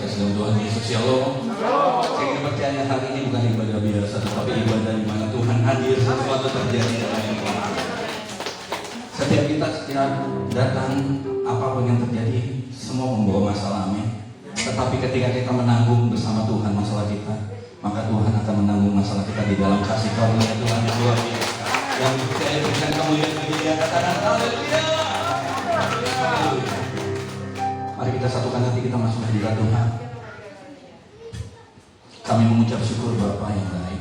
kasih dalam Tuhan Yesus, Shalom. Saya percaya hari ini bukan ibadah biasa, tetapi ibadah di mana Tuhan hadir, sesuatu terjadi dalam hidup kita. Setiap datang, apapun yang terjadi, semua membawa masalah, amin. Tetapi ketika kita menanggung bersama Tuhan masalah kita, maka Tuhan akan menanggung masalah kita di dalam kasih karunia Tuhan yang luar biasa. Yang percaya berikan kemuliaan bagi Dia, katakan haleluya. Mari kita satukan hati kita masuk hadirat Tuhan. Kami mengucap syukur Bapa yang baik.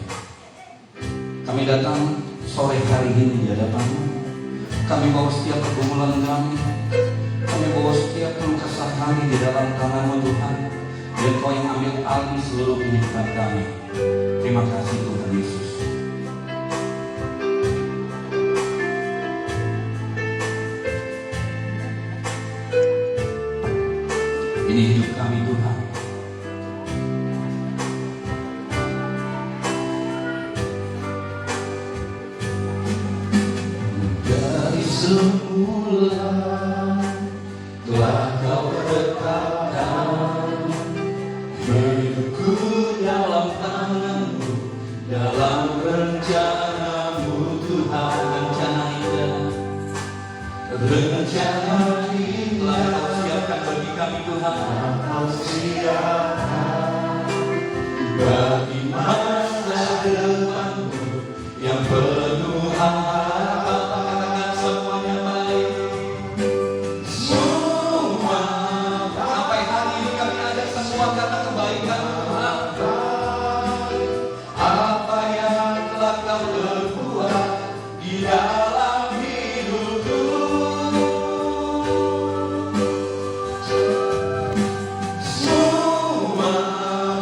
Kami datang sore hari ini di hadapan-Mu. Kami bawa setiap pergumulan kami. Kami bawa setiap keluh kesah kami di dalam tangan-Mu Tuhan. Dan Kau yang ambil alih seluruh kehidupan kami. Terima kasih Tuhan Yesus. Ini hidup kami Tuhan. Dari semula telah Kau tetapkan hidupku dalam tangan-Mu, dalam rencana-Mu Tuhan. Rencana indah, rencana indah Kau siapkan bagi kami Tuhan. Kau siapkan bagi masa depan-Mu yang penuh harapan. Katakan semuanya baik. Semua sampai hari ini kami ada semua karena kebaikan Tuhan. Apa yang telah Kau berbuat di dalam hidupku, semua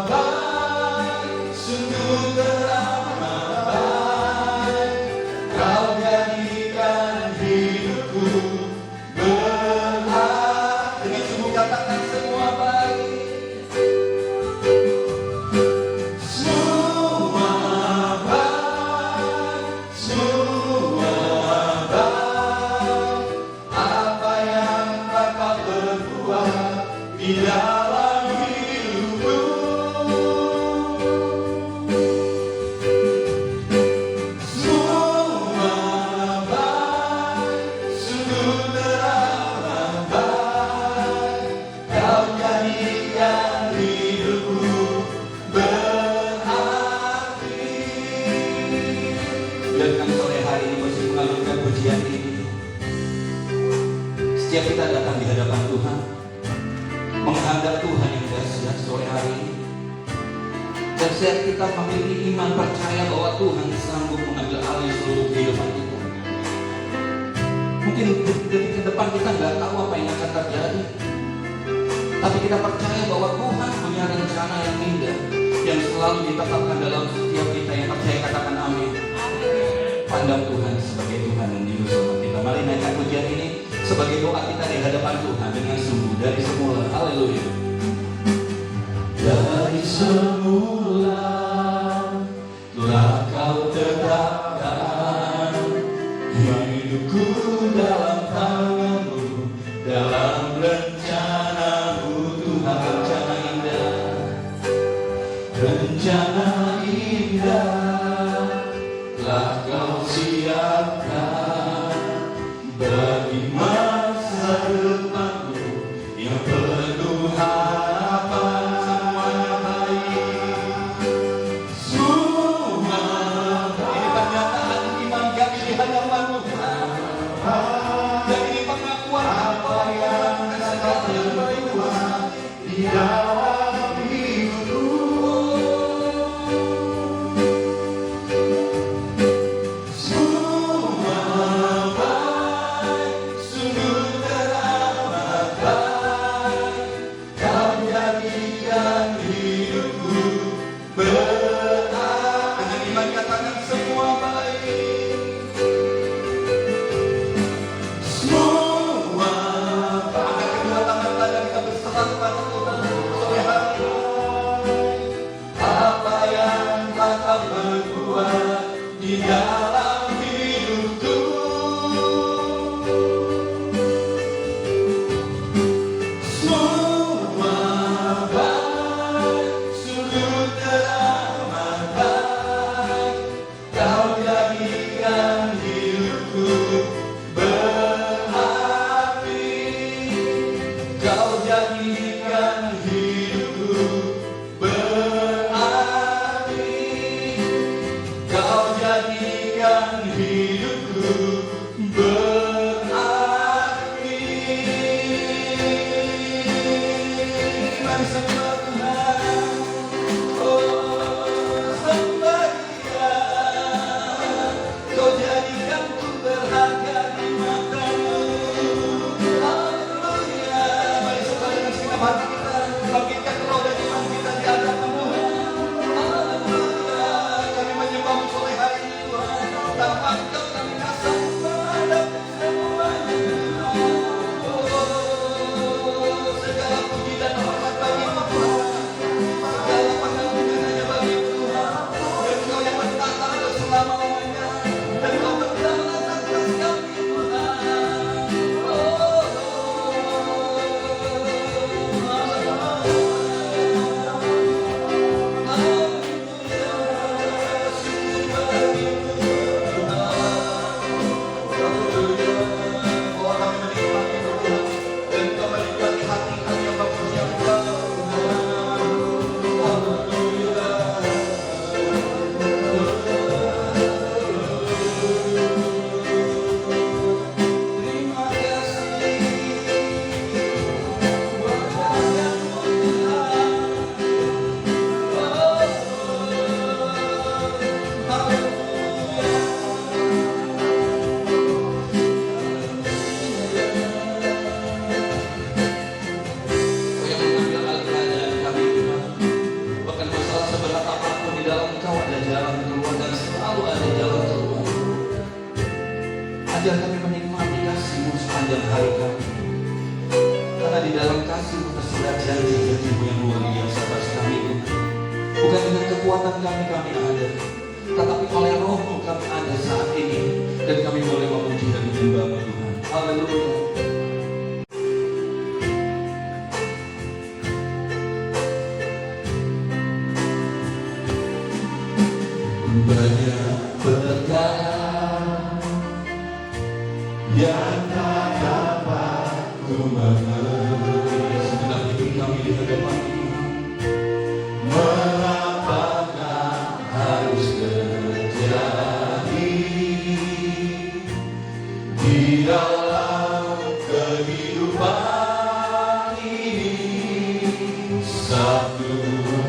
baik, sungguh teramat baik. Kau jadikan hidupku berarti. Dengan sungguh katakan semua baik. Semua baik, semua baik. Apa yang telah Kau berbuat di dalam hidupku, semua baik, sungguh teramat baik. Kau jadikan hidupku berarti. Biarkan sore hari ini masih mengalurkan pujian ini. Setiap kita datang di hadapan Tuhan, menghadap Tuhan yang dahsyat sore hari ini. Dan setiap kita memiliki iman percaya bahwa Tuhan sanggup mengambil alih seluruh kehidupan kita. Mungkin detik ke depan kita nggak tahu apa yang akan terjadi, tapi kita percaya bahwa Tuhan punya rencana yang indah yang selalu ditetapkan dalam setiap kita yang percaya. Katakan amin. Pandang Tuhan sebagai Tuhan dan Juru Selamat kita. Mari naikkan pujian ini sebagai doa kita di hadapan Tuhan dengan sungguh dari semula. Haleluya. Dari semula telah Kau tetapkan hidupku dalam tangan-Mu, dalam rencana-Mu Tuhan. Rencana indah, rencana indah telah Kau siapkan bagi masa depan-Mu yang penuh harapan. Semuanya baik, semua baik. Ini pernyataan iman kami di hadapan-Mu Tuhan. Dan ini pengakuan apa yang Kau berbuat di dalam hidupku. Semua baik, sungguh teramat baik. Kau jadikan hidupku berarti. Dengan iman katakan semua baik. Semua baik. Angkat kedua tangan kita dan kita berserah kepada Tuhan. kami sembah Tuhan. Oh, sembah Dia. Kau jadikan ku berharga di mata-Mu. Haleluya. Mari saudara dengan segenap hati kita bangkitkan roh dan iman kita di hadapan Tuhan. Haleluya. Kami menyembah-Mu sore hari ini Tuhan. Tanpa Engkau kami tak sanggup menghadapi semuanya. Oh, segala puji dan hormat bagi-Mu Tuhan. Segala pengabdian hanya bagi-Mu Tuhan. Dan Engkau yang bertata untuk selama-lamanya. Dan Engkau berjalan atas kami Tuhan. Oh, ajar kami menikmati kasih-Mu sepanjang hari kami. Karena di dalam kasih-Mu tersurat janji-janji-Mu yang luar biasa atas kami Tuhan. Bukan dengan kekuatan kami ada, tetapi oleh Roh-Mu kami ada saat ini. Dan kami boleh memuji dan menyembah-Mu Tuhan. Haleluya. Banyak perkara yang tak dapat ku mengerti. Segenap hidup kami di hadapan Tuhan. Mengapakah harus terjadi di dalam kehidupan ini? Satu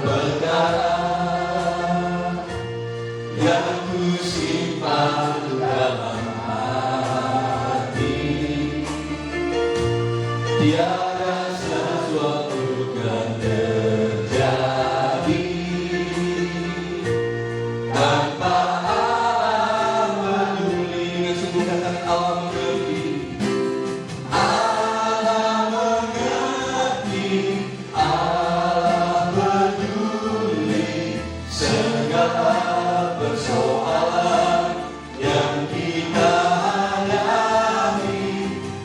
perkara yang ku simpan dalam hati, tiada sesuatu kan terjadi tanpa Allah peduli. Dengan sungguh katakan Allah mengerti. Allah mengerti, Allah peduli segala persoalan yang kita hadapi.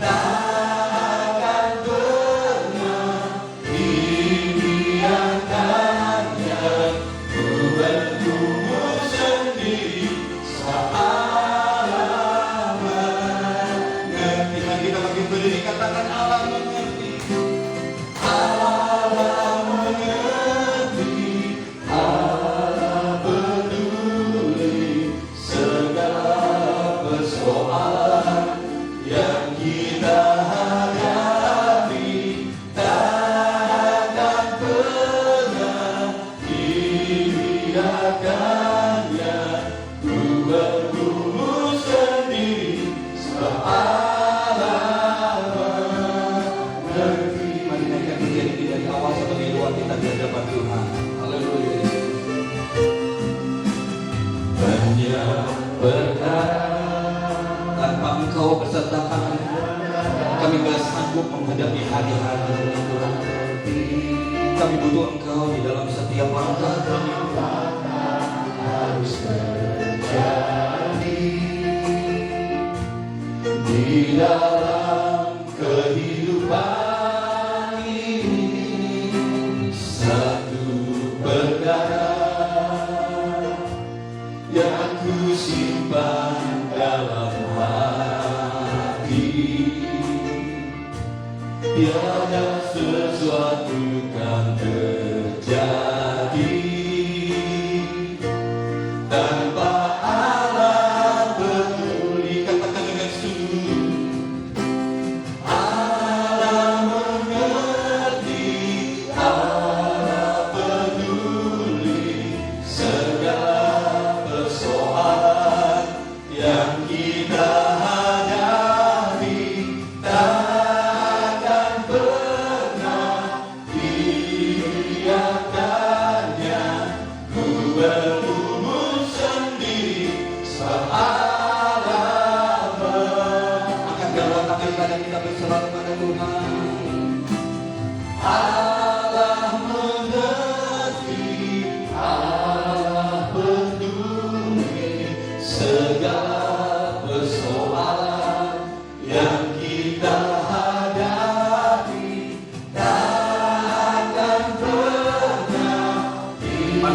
Takkan pernah dibiarkannya ku bertumbuh sendiri saat Allah mengerti. Mari kita makin berdiri katakan Allah mengerti. Allah mengerti, Allah peduli segala persoalan yang kita hadapi. Takkan pernah dibiarkannya ku bertumbuh sendiri sebab Allah mengerti. Mari naikkan diri dari awal sampai doa kita di hadapan Tuhan. Haleluya. Banyak perkara tanpa Engkau beserta kami gak sanggup menghadapi hari-hari Tuhan. Kami butuh Engkau di dalam setiap langkah kami. Harus terjadi di dalam kehidupan ini. Satu perkara yang ku simpan dalam hati, tiada sesuatu kan terjadi tanpa Allah peduli. Katakan dengan sungguh, Allah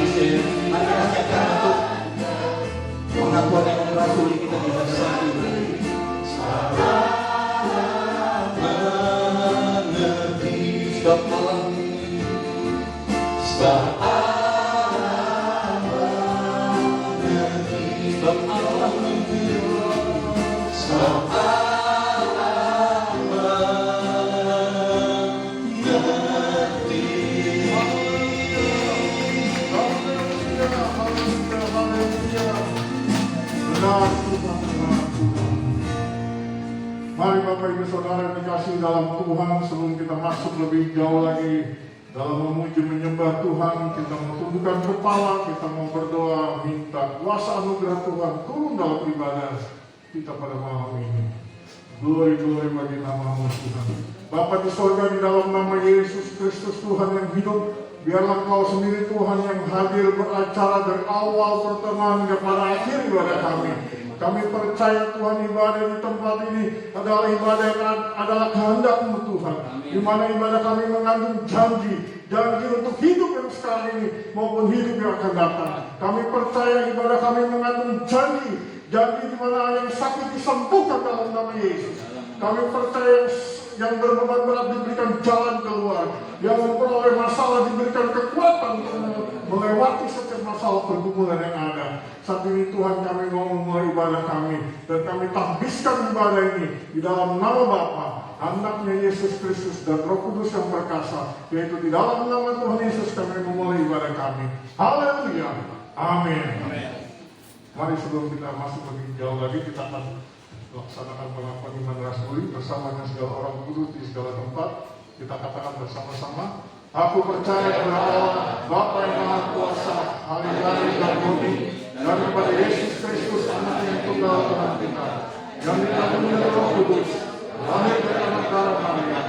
share. Mari kita siapkan untuk pengakuan yang merasuli kita di hari Sabtu. Mengerti sebab Allah, sebab Allah mengerti, sebab Allah mengerti, sebab Allah mengerti. Benar Tuhan, benar Tuhan. Mari Bapak Ibu Saudara yang dikasihi dalam Tuhan, sebelum kita masuk lebih jauh lagi dalam memuji menyembah Tuhan, kita mau tundukkan kepala, kita mau berdoa, minta kuasa anugerah Tuhan turun dalam ibadah kita pada malam ini. Glory bagi nama Tuhan. Bapa di sorga, di dalam nama Yesus Kristus Tuhan yang hidup, biarlah Kau sendiri Tuhan yang hadir beracara dari awal pertengahan hingga pada akhir ibadah kami. Kami percaya Tuhan ibadah di tempat ini adalah ibadah yang adalah kehendak-Mu Tuhan. Di mana ibadah kami mengandung janji untuk hidup yang sekarang ini maupun hidup yang akan datang. Kami percaya ibadah kami mengandung janji di mana yang sakit disembuhkan dalam nama Yesus. Kami percaya yang berbeban berat diberikan jalan keluar, yang memperoleh masalah diberikan kekuatan untuk melewati setiap masalah pergumulan yang ada. Saat ini Tuhan, kami mau memulai ibadah kami, dan kami tahbiskan ibadah ini di dalam nama Bapa, Anaknya Yesus Kristus dan Roh Kudus yang perkasa, yaitu di dalam nama Tuhan Yesus kami memulai ibadah kami. Haleluya, amin. Mari sebelum kita masuk lebih jauh lagi, kita akan laksanakan pengakuan iman rasuli bersama dengan segala orang kudus di segala tempat. Kita katakan bersama-sama, aku percaya kepada Allah Bapa yang Maha Kuasa, hari-hari dan bumi, dan kepada Yesus Kristus Anak yang tunggal Tuhan kita, yang dikandung dari Roh Kudus, lahir dari anak darah Maria,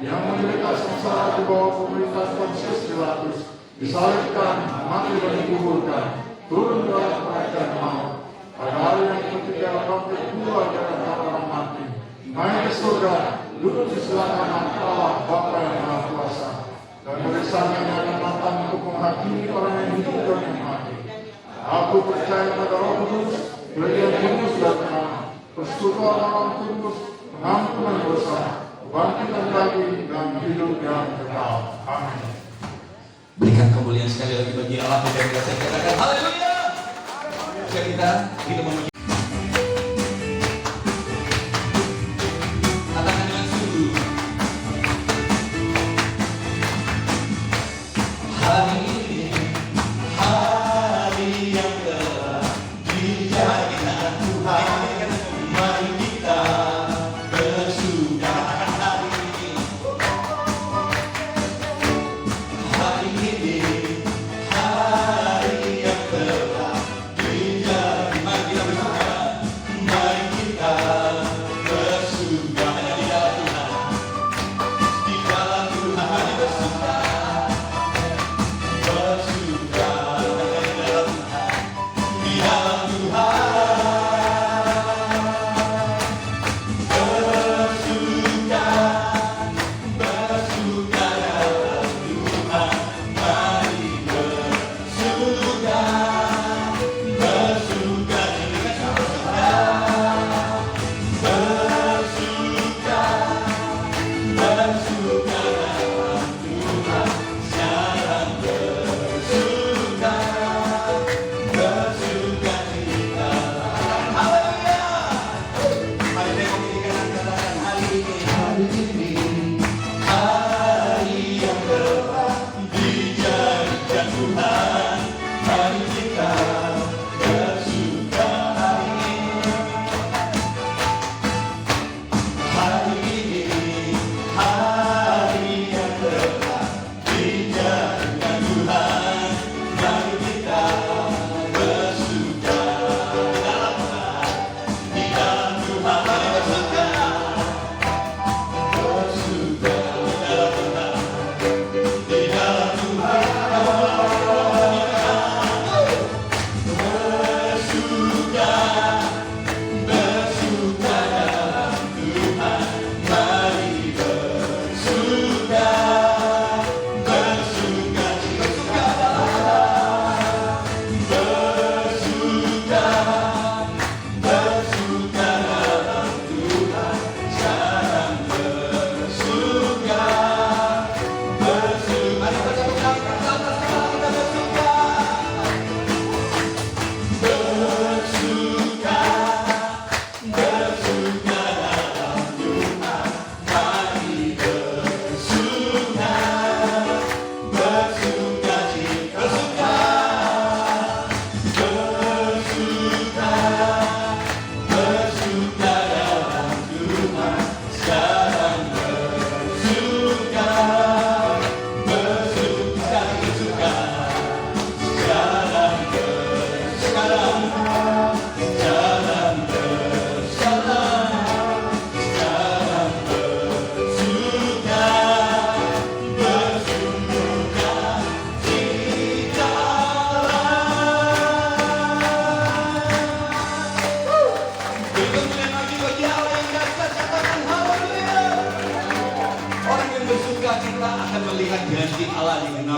yang menderita sengsara di bawah pemerintahan Pontius Pilatus, disalibkan, mati dan dikuburkan, turun dalam kerajaan maut. Pada hari yang ketiga bangkit pula dari antara orang mati, naik ke surga, duduk di sebelah kanan Allah Bapa yang Maha Kuasa, dan dari sana Dia akan datang untuk menghakimi orang yang hidup dan yang mati. Aku percaya pada Roh Kudus, pelayan kudus dan terang, persekutuan orang kudus, pengampunan dosa, kebangkitan daging dan hidup yang kekal. Amin. Berikan kemuliaan sekali lagi bagi Allah yang kita katakan haleluya. Kita memuji. Katakan dengan sungguh, hari ini hari yang telah dijadikan Tuhan, mari kita bersuka. Hari ini hari yang telah Mari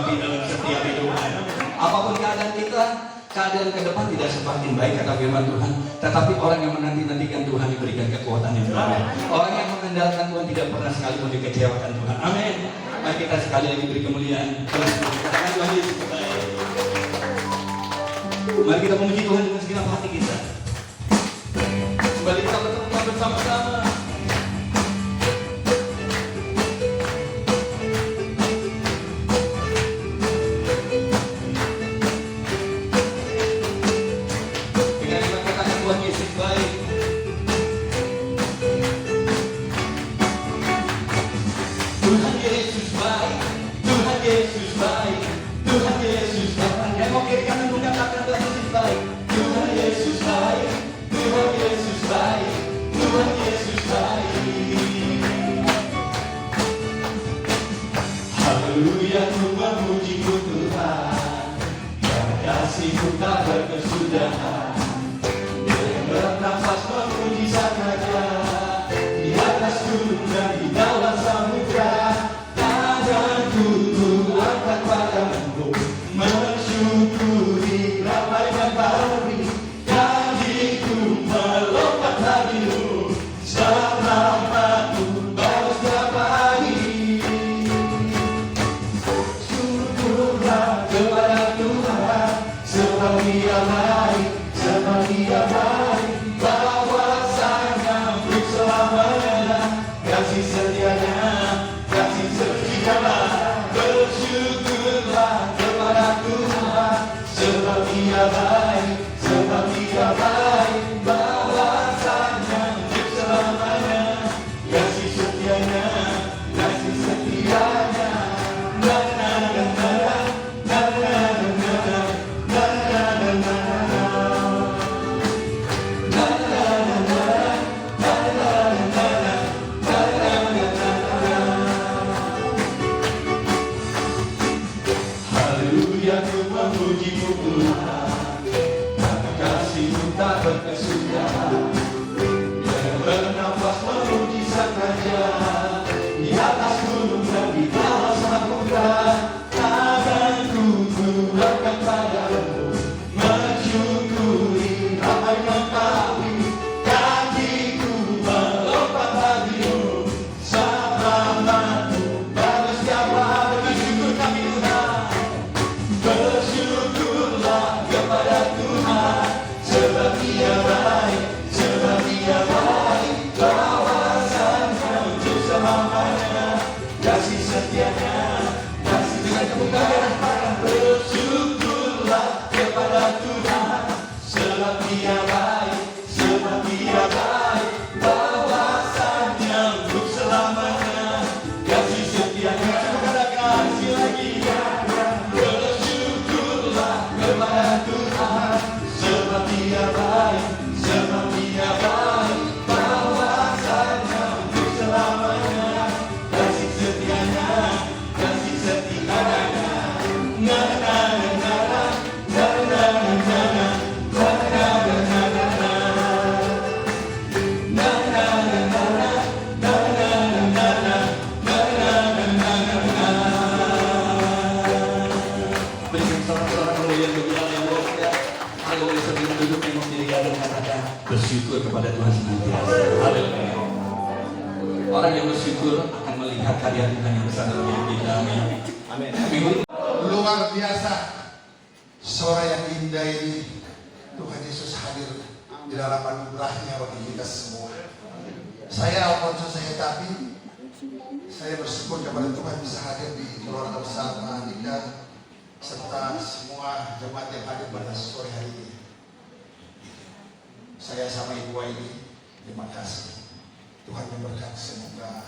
di dalam setiap hidupan. Apapun keadaan kita, keadaan ke depan tidak semakin baik kata firman Tuhan, tetapi orang yang menanti-nantikan Tuhan diberikan kekuatan yang baru. Orang yang mengandalkan Tuhan tidak pernah sekalipun dikecewakan Tuhan. Amin. Mari kita sekali lagi beri kemuliaan. Katakan Tuhan Yesus baik. Mari kita memuji Tuhan dengan segenap hati kita. Kembali kita bertemu bersama-sama. Haleluya, ku memuji-Mu Tuhan, karena kasih-Mu tak berkesudahan. Dengan bernafas memuji Sang Raja, di atas gunung dan di dalam samudra. Tanganku ku angkat padamu, mensyukuri ramaikan pari. Kakiku melompat hadimu, selamatku baru setiap hari. Kepada Tuhan, sebab Dia baik, sebab Dia baik, bahwasanya untuk selamanya, kasih setianya, kasih setianya. Bersyukurlah kepada Tuhan, sebab Dia baik, sebab Dia baik, bahwasanya untuk selamanya, kasih setianya, kasih setianya. Haleluya, ku memuji-Mu Tuhan, karena kasih-Mu tak berkesudahan. Dengan bernafas memuji Sang Raja, di atas gunung dan di dalam samudra. Tanganku ku angkat padamu, mensyukuri ramaikan pari. Kakiku melompat hadimu, selamatku baru setiap hari. Syukur kami Tuhan. Bersyukurlah kepada Tuhan, sebab Dia baik, sebab Dia baik, bahwasanya untuk selamanya, kasih setianya, kasih setianya. Bersyukurlah kepada Tuhan, sebab Dia baik, sebab Dia baik, bahwasanya untuk selamanya, kasih setianya. Kasih lagi. Bersyukurlah kepada Tuhan, sebab Dia baik, sebab Dia baik, bahwasanya untuk selamanya, kasih setianya, kasih setianya. Na na na na na na na na na na na na na na. Na na na na na na na na na. Berikan sorak-sorak kemuliaan bagi Allah yang mulia. Haleluya, sebelum duduk tengok diri dan katakan bersyukur kepada Tuhan senantiasa. Haleluya. Orang yang bersyukur akan melihat karya Tuhan yang besar dalam hidup kita. Amin. Amin. Minggu Luar biasa, sore yang indah ini. Tuhan Yesus hadir di dalam anugerahnya bagi kita semua. Saya Alfonso Sahetapi, saya bersyukur kepada Tuhan bisa hadir di keluarga besar Mahardika serta semua jemaat yang hadir pada sore hari ini. Saya sama Ibu ini, terima kasih. Tuhan memberkati, semoga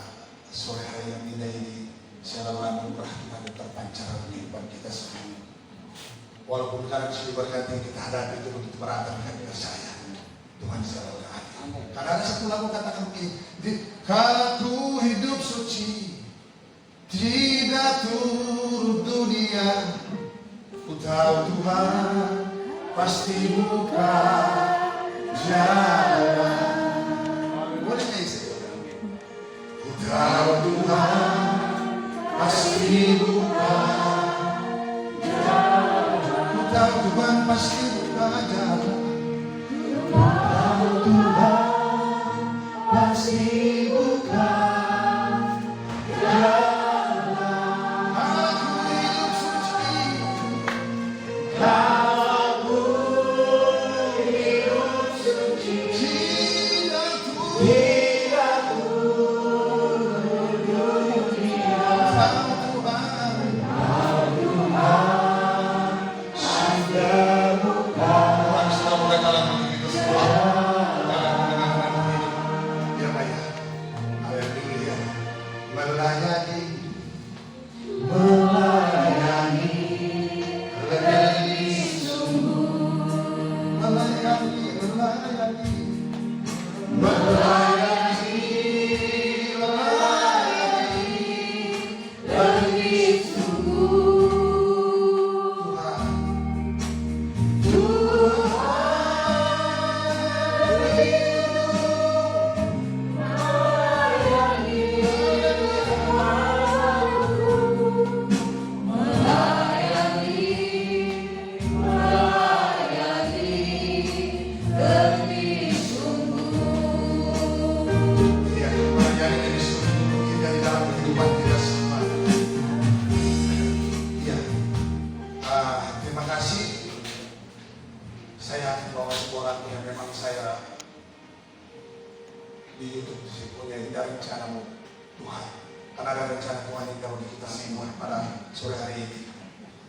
sore hari yang indah ini selalu anugerah Tuhan yang terpancar dalam kehidupan kita semua. Walaupun kalian sudah diberkati, kita hadapi itu begitu berat, tapi kami percaya Tuhan selalu ada. Karena ada satu lagu katakan begini, aku hidup suci, tidak turut dunia, ku tahu Tuhan pasti buka jalan. Boleh nggak isi? Ku tahu Tuhan pasti buka pasti buka jalan. Pasti buka Aku hidup suci, aku hidup suci, tidak turun tidak turun dunia. Sudah buka Tuhan sudah mulai dalam begitu semua. Dalam mendengarkan hidup. Ya Pak ya. Haleluya. Melayani. melayani Melayani sungguh. Melayani. Melayani. melayani lebih sungguh. Tuhan. Ya, melayani dari sungguh kita di dalam kehidupan kita semua. Ya, terima kasih. Saya membawa sebuah lagu yang memang saya di YouTube saya punya dari rencanamu Tuhan. Karena ada rencana Tuhan yang dalam kita semua pada sore hari ini.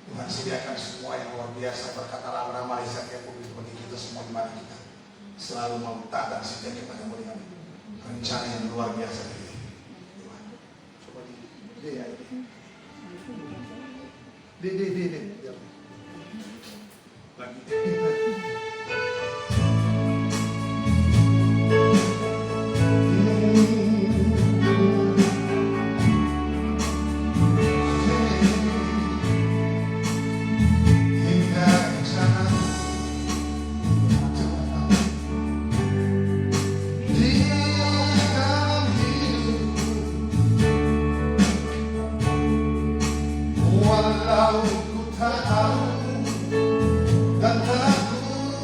Tuhan sediakan semua yang luar biasa berkat alam ramah setiap publik bagi kita semua di mana kita selalu mau taat dan setia kepada-Mu dengan rencana yang luar biasa dari Tuhan. Coba di ya ini. Di. Lagi. Hingga sana di dalam hidup, walau ku tak tahu dan takut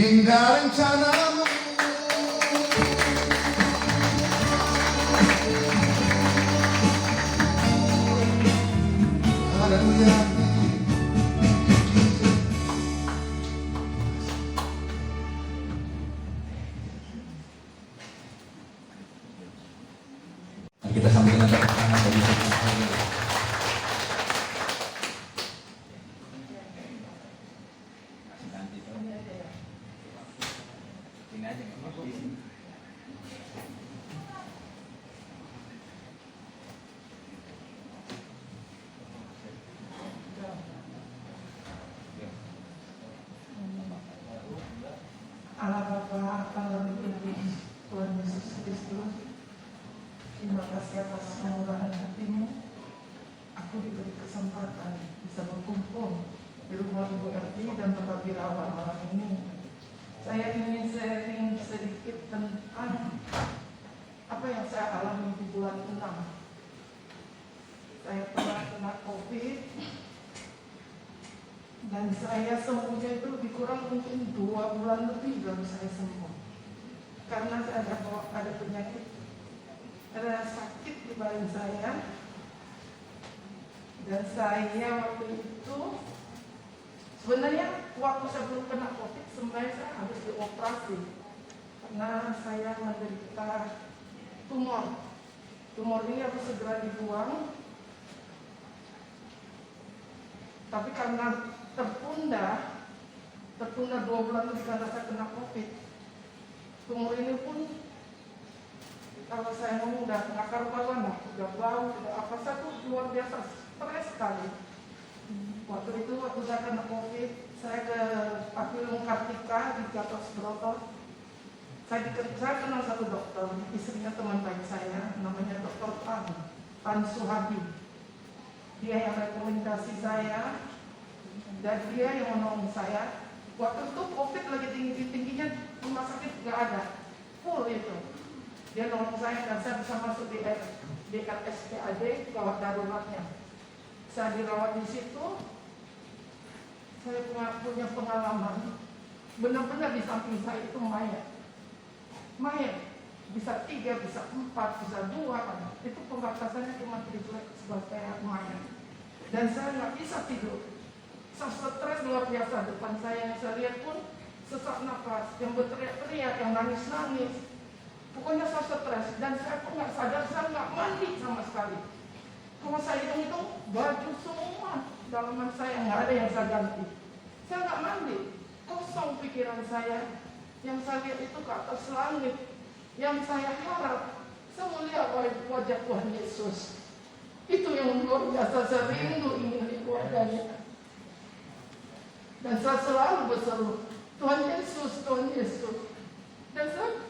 Indah rencanamu, haleluya. Kita sambut dengan tepuk tangan bagi Tuhan. Allah Bapa, Allah Ibu, Tuhan Yesus Kristus, terima kasih atas kemurahan hatimu. Aku diberi kesempatan bisa berkumpul di rumah Ibu Erti dan Bapak Birawan malam ini. Saya ingin sharing sedikit tentang apa yang saya alami di bulan 6. Saya pernah kena COVID dan saya sembuhnya itu lebih kurang mungkin 2 bulan lebih baru saya sembuh. Karena saya ada penyakit, ada sakit di badan saya. Dan saya waktu itu sebenarnya waktu saya belum kena COVID, sebenarnya saya harus dioperasi karena saya menderita tumor. Tumor ini harus segera dibuang, tapi karena tertunda 2 bulan lebih karena saya kena COVID. Tumor ini pun kalau saya ngomong udah nggak karu-karuan lah, udah bau, udah apa, saya tuh luar biasa stres sekali. Waktu itu waktu saya kena COVID, saya ke Papilung Kartika di Gatot Subroto. Saya kenal satu dokter, istrinya teman baik saya, namanya Dr. Tan Suhabi. Dia yang rekomendasi saya dan dia yang menolong saya. Waktu itu COVID lagi tinggi-tingginya, rumah sakit nggak ada, full itu. Dia nolong saya dan saya bisa masuk di RSPAD, gawat daruratnya. Saya dirawat di situ. Saya punya pengalaman, benar-benar di samping saya itu mayat. Bisa 3, bisa 4, bisa 2 kan. Itu pembatasannya cuma triplek sebagai mayat. Dan saya nggak bisa tidur. Saya stres luar biasa. Depan saya yang saya lihat pun sesak nafas, yang berteriak-teriak, yang nangis-nangis. Pokoknya saya stres dan saya pun nggak sadar, saya nggak mandi sama sekali. Kalau saya hitung-hitung, baju semua dalaman saya nggak ada yang saya ganti. Saya nggak mandi, kosong pikiran saya. Yang saya lihat itu ke atas langit. Yang saya harap, saya melihat wajah Tuhan Yesus. Itu yang luar biasa, saya rindu ingin lihat wajahnya. Dan saya selalu berseru, Tuhan Yesus, Tuhan Yesus. Dan saya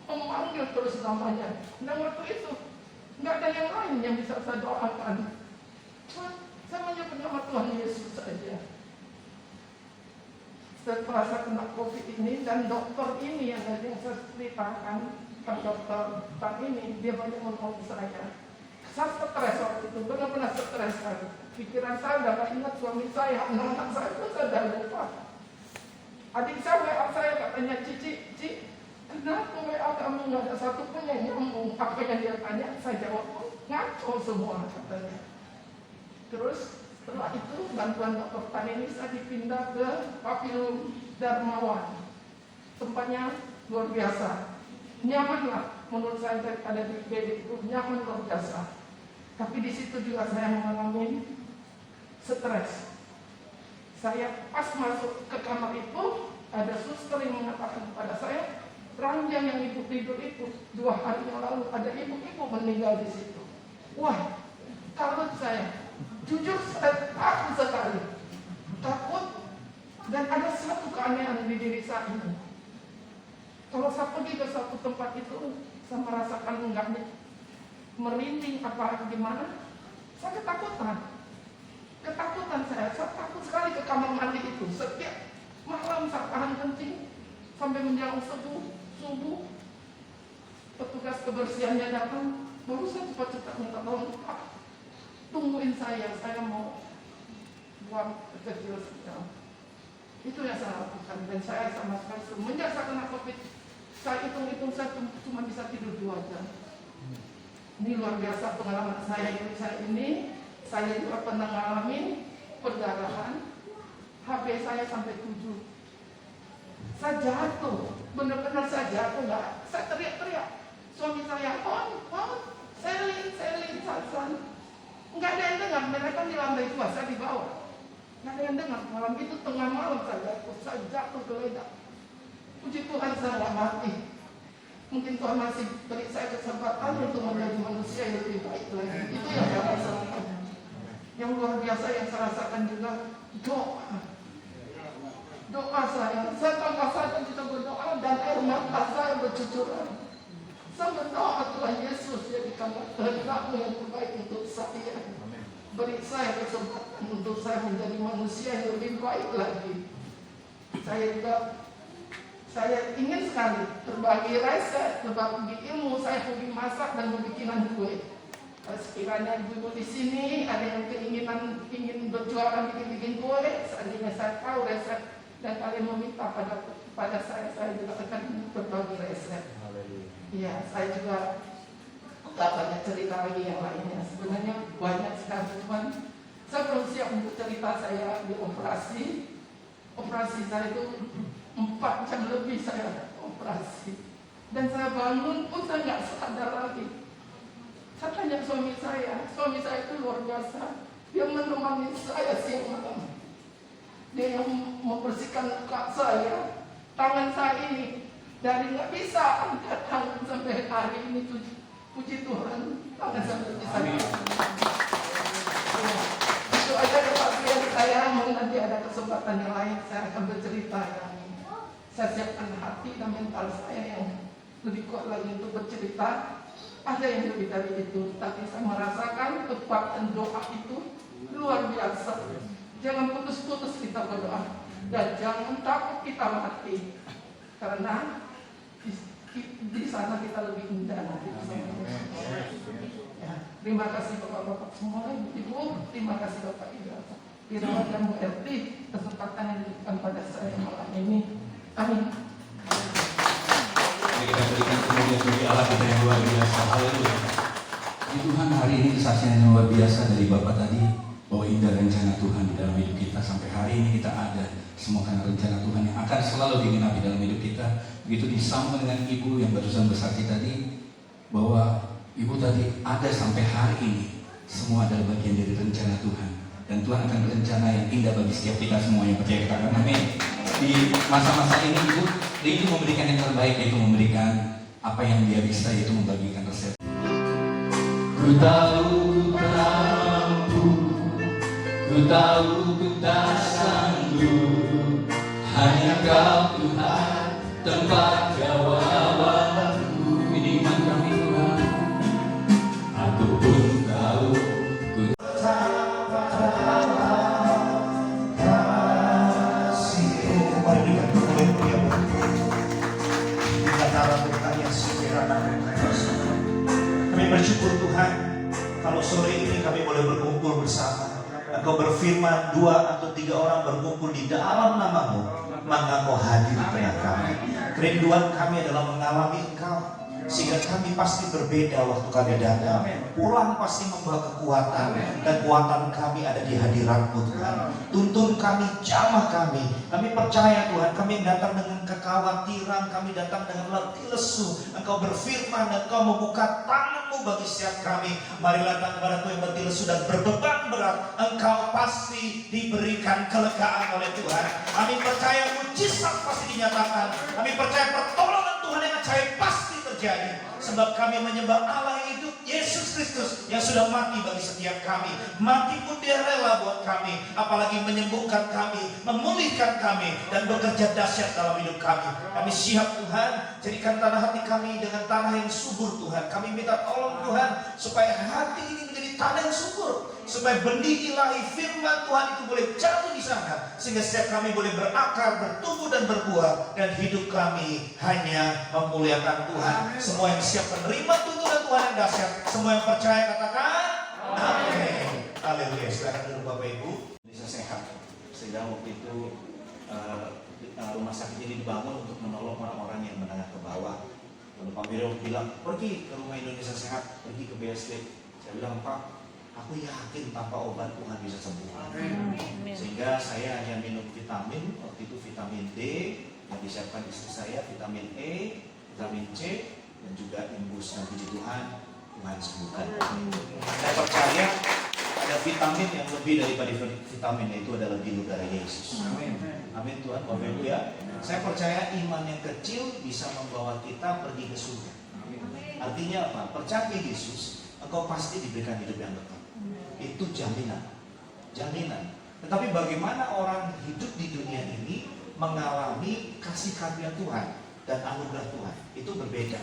memanggil terus namanya. Dan waktu itu nggak ada yang lain yang bisa saya doakan. Saya menyebut nama Tuhan Yesus saja. Setelah saya kena COVID ini dan dokter ini yang saya ceritakan, dokter ini dia banyak menolong saya. Saya stres waktu itu, benar-benar stres kan. Pikiran saya udah gak ingat suami saya, anak-anak saya pun saya udah lupa. Adik saya WA saya katanya, Cici, kenapa WA kamu nggak ada satu pun yang nyambung? Apa yang dia tanya, saya jawab, ngaco semua katanya. Terus setelah itu bantuan dokter Tan ini saya dipindah ke Papilung Darmawan. Tempatnya luar biasa, nyaman lah menurut saya daripada di BD itu, nyaman luar biasa. Tapi di situ juga saya mengalami stres. Saya pas masuk ke kamar itu, ada suster yang mengatakan kepada saya, ranjang yang ibu tidur itu 2 hari yang lalu ada ibu-ibu meninggal di situ. Wah, kalau saya jujur saya takut sekali, takut. Dan ada satu keanehan di diri saya ini. Kalau saya pergi ke satu tempat itu, saya merasakan enggak merinding apa gimana, saya ketakutan saya takut sekali ke kamar mandi itu. Setiap malam saya tahan kencing sampai menjelang subuh petugas kebersihannya datang, baru saya cepat-cepat minta tolong, Pak, tungguin saya mau buang kecil sekali. Itu yang saya lakukan. Dan saya sama sekali semenjak saya kena COVID, saya hitung-hitung saya cuma bisa tidur 2 jam. Ini luar biasa pengalaman saya hidup saya ini. Saya juga pernah ngalamin perdarahan. HB saya sampai 7. Saya jatuh, benar-benar saya jatuh, saya teriak-teriak. Suami saya, Selin, Sasan. Nggak ada yang dengar, mereka di lantai 2, saya di bawah. Nggak ada yang dengar, malam itu tengah malam saya jatuh geledak. Puji Tuhan saya nggak mati. Mungkin Tuhan masih beri saya kesempatan untuk menjadi manusia yang lebih baik lagi. Itu yang saya rasakan. Yang luar biasa yang saya rasakan juga doa. Doa saya tanpa sadar kita berdoa dan air mata saya bercucuran. Saya berdoa Tuhan Yesus, jadikanlah kehendak-Mu yang terbaik untuk saya. Beri saya kesempatan untuk saya menjadi manusia yang lebih baik lagi. Saya ingin sekali berbagi resep, berbagi ilmu. Saya hobi masak dan berbikinan kue. Sekiranya ibu-ibu di sini ada yang ingin berjualan bikin kue, seandainya saya tahu resep dan kalian meminta pada saya juga akan berbagi resep. Iya, saya juga tak banyak cerita lagi yang lainnya. Sebenarnya banyak sekali, cuman saya belum siap untuk cerita saya di operasi. Operasi saya itu 4 jam lebih saya operasi. Dan saya bangun pun saya nggak sadar lagi. Saya tanya suami saya itu luar biasa. Dia menemani saya siang malam. Dia yang membersihkan luka saya, tangan saya ini dari nggak bisa angkat tangan sampai hari ini. Puji Tuhan, tangan sampai bisa. Ya, itu aja kepastian saya. Mungkin nanti ada kesempatan yang lain saya akan bercerita yang saya siapkan hati dan mental saya yang lebih kuat lagi untuk bercerita. Ada yang lebih dari itu, tapi saya merasakan kekuatan doa itu luar biasa. Jangan putus-putus kita berdoa dan jangan takut kita mati, karena di sana kita lebih indah nanti bersama Yesus. Ya, terima kasih Bapak-bapak semua, Ibu, terima kasih Bapak Ibu, Irawan dan Bu Erti, kesempatan yang diberikan pada saya malam ini. Amin. Kita berikan kemuliaan bagi Allah kita yang luar biasa. Haleluya. Tuhan, hari ini kesaksian yang luar biasa dari Bapak tadi, bahwa indah rencana Tuhan di dalam hidup kita. Sampai hari ini kita ada semua karena rencana Tuhan yang akan selalu digenapi dalam hidup kita. Begitu disambung dengan Ibu yang barusan bersaksi tadi, bahwa Ibu tadi ada sampai hari ini, semua adalah bagian dari rencana Tuhan. Dan Tuhan akan berencana yang indah bagi setiap kita semua yang percaya. Katakan amin. Di masa-masa ini Ibu memberikan yang terbaik, yaitu memberikan apa yang Dia bisa, yaitu membagikan resep. Ku tahu ku mampu, ku tahu ku tak sanggup, hanya Kau Tuhan tempat jawabanku. Ini iman kami Tuhan. Aku pun tahu ku kasih-Mu. Mari berikan kemuliaan buat kita dalam Tuhan yang sederhana dan khusus. Kami bersyukur Tuhan, kalau sore ini kami boleh berkumpul bersama. Engkau berfirman 2 atau 3 orang berkumpul di dalam nama-Mu, maka Engkau hadir di tengah kami. Kerinduan kami adalah mengalami Engkau, sehingga kami pasti berbeda waktu kami datang. Pulang pasti membawa kekuatan, dan kekuatan kami ada di hadirat-Mu Tuhan. Tuntun kami, jamah kami. Kami percaya Tuhan, kami datang dengan kekhawatiran, kami datang dengan letih lesu. Engkau berfirman dan Engkau membuka tangan-Mu bagi setiap kami. Mari datang kepada Tuhan yang letih lesu dan berbeban berat. Engkau pasti diberikan kelegaan oleh Tuhan. Kami percaya mujizat pasti dinyatakan. Kami percaya pertolongan Tuhan yang ajaib pasti terjadi. Sebab kami menyembah Allah yang hidup, Yesus Kristus yang sudah mati bagi setiap kami. Mati pun Dia rela buat kami, apalagi menyembuhkan kami, memulihkan kami, dan bekerja dahsyat dalam hidup kami. Kami siap Tuhan, jadikan tanah hati kami dengan tanah yang subur Tuhan. Kami minta tolong Tuhan, supaya hati ini menjadi tanah yang subur, supaya benih ilahi firman Tuhan itu boleh jatuh di sana, sehingga setiap kami boleh berakar, bertumbuh dan berbuah, dan hidup kami hanya memuliakan Tuhan. Semua yang siap menerima tuntunan Tuhan yang dahsyat, semua yang percaya katakan amin. Haleluya. Silakan duduk Bapak Ibu. Bisa sehat, sehingga waktu itu rumah sakit ini dibangun untuk menolong orang-orang yang menengah ke bawah. Lalu Pak Biro bilang, pergi ke Rumah Indonesia Sehat, pergi ke BSD. Saya bilang, Pak, aku yakin tanpa obat Tuhan bisa sembuh. Sehingga saya hanya minum vitamin, waktu itu vitamin D yang disiapkan istri saya, vitamin E, vitamin C, dan juga imbus. Dan puji Tuhan, Tuhan sembuhkan. Saya percaya ada vitamin yang lebih daripada vitamin, itu adalah bilu darah Yesus. Amin Tuhan, Bapak Ibu ya. Saya percaya iman yang kecil bisa membawa kita pergi ke surga. Artinya apa? Percaya Yesus, engkau pasti diberikan hidup yang kekal. Itu jaminan. Tetapi bagaimana orang hidup di dunia ini mengalami kasih karunia Tuhan dan anugerah Tuhan, itu berbeda.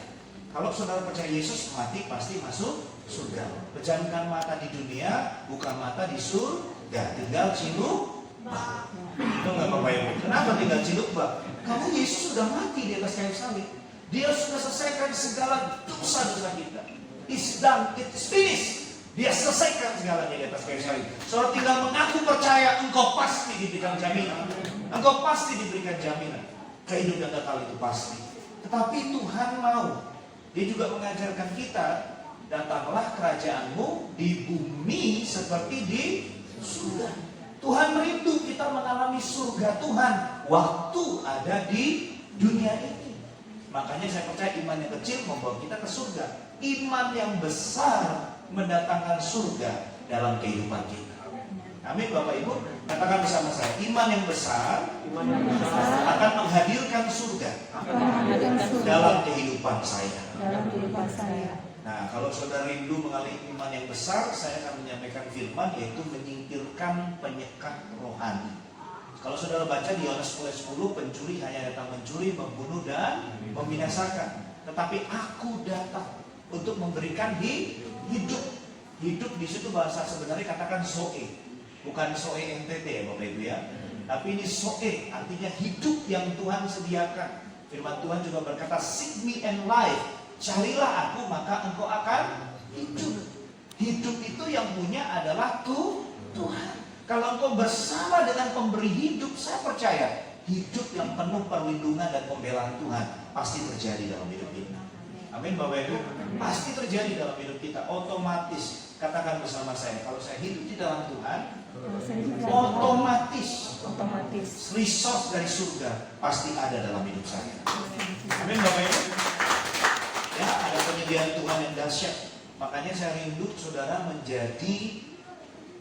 Kalau saudara percaya Yesus, mati pasti masuk surga. Pejamkan mata di dunia, bukan mata di surga. Tinggal ciluk-bak. Itu nggak Bapak Ibu? Kenapa tinggal ciluk-bak? Karena Yesus sudah mati di atas kayu salib. Dia sudah selesaikan segala dosa-dosa kita. It's done, it's finished. Dia selesaikan segalanya di atas kayu salib. Saudara tinggal mengaku percaya, engkau pasti diberikan jaminan. Engkau pasti diberikan jaminan. Kehidupan kekal itu pasti. Tetapi Tuhan mau. Dia juga mengajarkan kita, datanglah kerajaanmu di bumi seperti di surga. Tuhan merindu kita mengalami surga Tuhan waktu ada di dunia ini. Makanya saya percaya iman yang kecil membawa kita ke surga. Iman yang besar mendatangkan surga dalam kehidupan kita. Amin Bapak Ibu. Katakan bersama saya, iman yang besar akan menghadirkan surga dalam kehidupan saya. Nah, kalau saudara rindu mengalami iman yang besar, saya akan menyampaikan firman, yaitu menyingkirkan penyekat rohani. Kalau saudara baca di Yohanes 10, pencuri hanya datang mencuri, membunuh dan membinasakan. Tetapi aku datang untuk memberikan hidup. Hidup di situ bahasa sebenarnya katakan soe, bukan soe NTT ya Bapak Ibu ya. Tapi ini soe, artinya hidup yang Tuhan sediakan. Firman Tuhan juga berkata, seek me and life. Carilah aku maka engkau akan hidup. Hidup itu yang punya adalah Tuhan. Kalau engkau bersama dengan pemberi hidup, saya percaya hidup yang penuh perlindungan dan pembelaan Tuhan pasti terjadi dalam hidup kita. Amin Bapak Ibu. Pasti terjadi dalam hidup kita. Otomatis. Katakan bersama saya, kalau saya hidup di dalam Tuhan, otomatis resource dari surga pasti ada dalam hidup saya. Amin Bapak Ibu. Ya, ada penyediaan Tuhan yang dahsyat. Makanya saya rindu saudara menjadi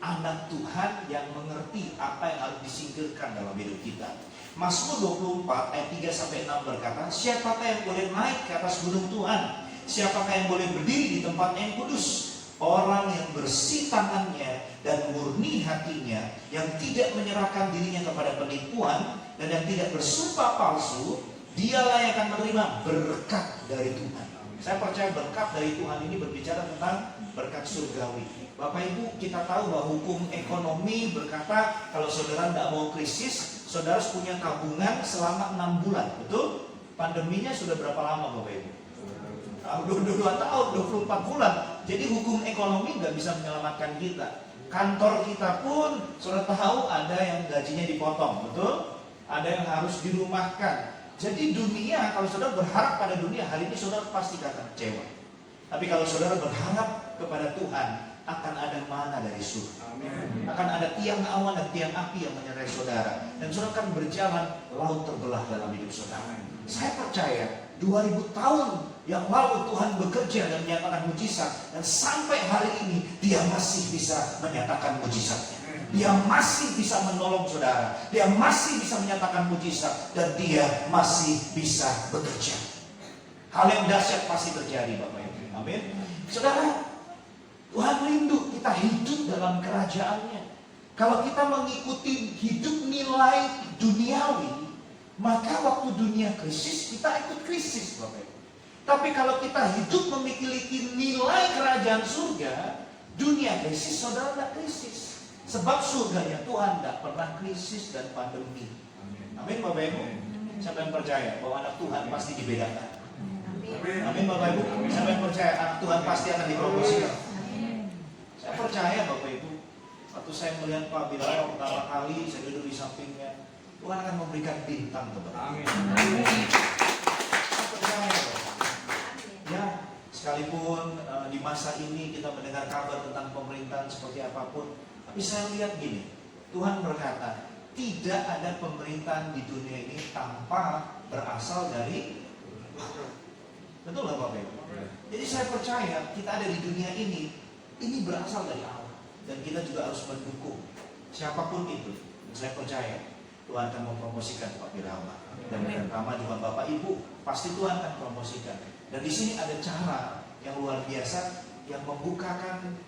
anak Tuhan yang mengerti apa yang harus disingkirkan dalam hidup kita. Mazmur 24 ayat 3-6 berkata, siapakah yang boleh naik ke atas gunung Tuhan? Siapakah yang boleh berdiri di tempat yang kudus? Orang yang bersih tangannya dan murni hatinya, yang tidak menyerahkan dirinya kepada penipuan dan yang tidak bersumpah palsu, dialah yang akan menerima berkat dari Tuhan. Saya percaya berkat dari Tuhan ini berbicara tentang berkat surgawi. Bapak Ibu, kita tahu bahwa hukum ekonomi berkata kalau saudara tidak mau krisis, saudara harus punya tabungan selama 6 bulan. Betul? Pandeminya sudah berapa lama Bapak Ibu? 22 tahun, 24 bulan. Jadi hukum ekonomi nggak bisa menyelamatkan kita. Kantor kita pun saudara tahu ada yang gajinya dipotong, betul? Ada yang harus dirumahkan. Jadi dunia, kalau saudara berharap pada dunia, hari ini saudara pasti akan kecewa. Tapi kalau saudara berharap kepada Tuhan, akan ada mana dari surga. Akan ada tiang awan dan tiang api yang menyertai saudara. Dan saudara akan berjalan, laut terbelah dalam hidup saudara. Saya percaya 2000 tahun yang lalu Tuhan bekerja dan menyatakan mujizat. Dan sampai hari ini Dia masih bisa menyatakan mujizatnya. Dia masih bisa menolong saudara. Dia masih bisa menyatakan mujizat. Dan Dia masih bisa bekerja. Hal yang dahsyat pasti terjadi Bapak Ibu. Amin. Saudara, Tuhan rindu kita hidup dalam kerajaannya. Kalau kita mengikuti hidup nilai duniawi, maka waktu dunia krisis, kita ikut krisis Bapak Ibu. Tapi kalau kita hidup memiliki nilai kerajaan surga, dunia krisis, saudara tidak krisis. Sebab surganya Tuhan tidak pernah krisis dan pandemi. Amin Bapak Ibu. Siapa yang percaya bahwa anak Tuhan pasti dibedakan? Amin Bapak Ibu. Siapa yang percaya anak Tuhan pasti akan dipromosikan? Saya percaya Bapak Ibu. Waktu saya melihat Pak Bilal pertama kali, saya duduk di sampingnya. Tuhan akan memberikan bintang kepada kita. Amin. Saya percaya loh. Ya, sekalipun di masa ini kita mendengar kabar tentang pemerintahan seperti apapun, tapi saya lihat gini, Tuhan berkata, tidak ada pemerintahan di dunia ini tanpa berasal dari Allah. Betul nggak Bapak Ibu? Jadi saya percaya kita ada di dunia ini berasal dari Allah. Dan kita juga harus mendukung siapapun itu. Dan saya percaya Tuhan akan mempromosikan Pak Wirama. Dan terutama juga Bapak Ibu, pasti Tuhan akan promosikan. Dan di sini ada cara yang luar biasa yang membukakan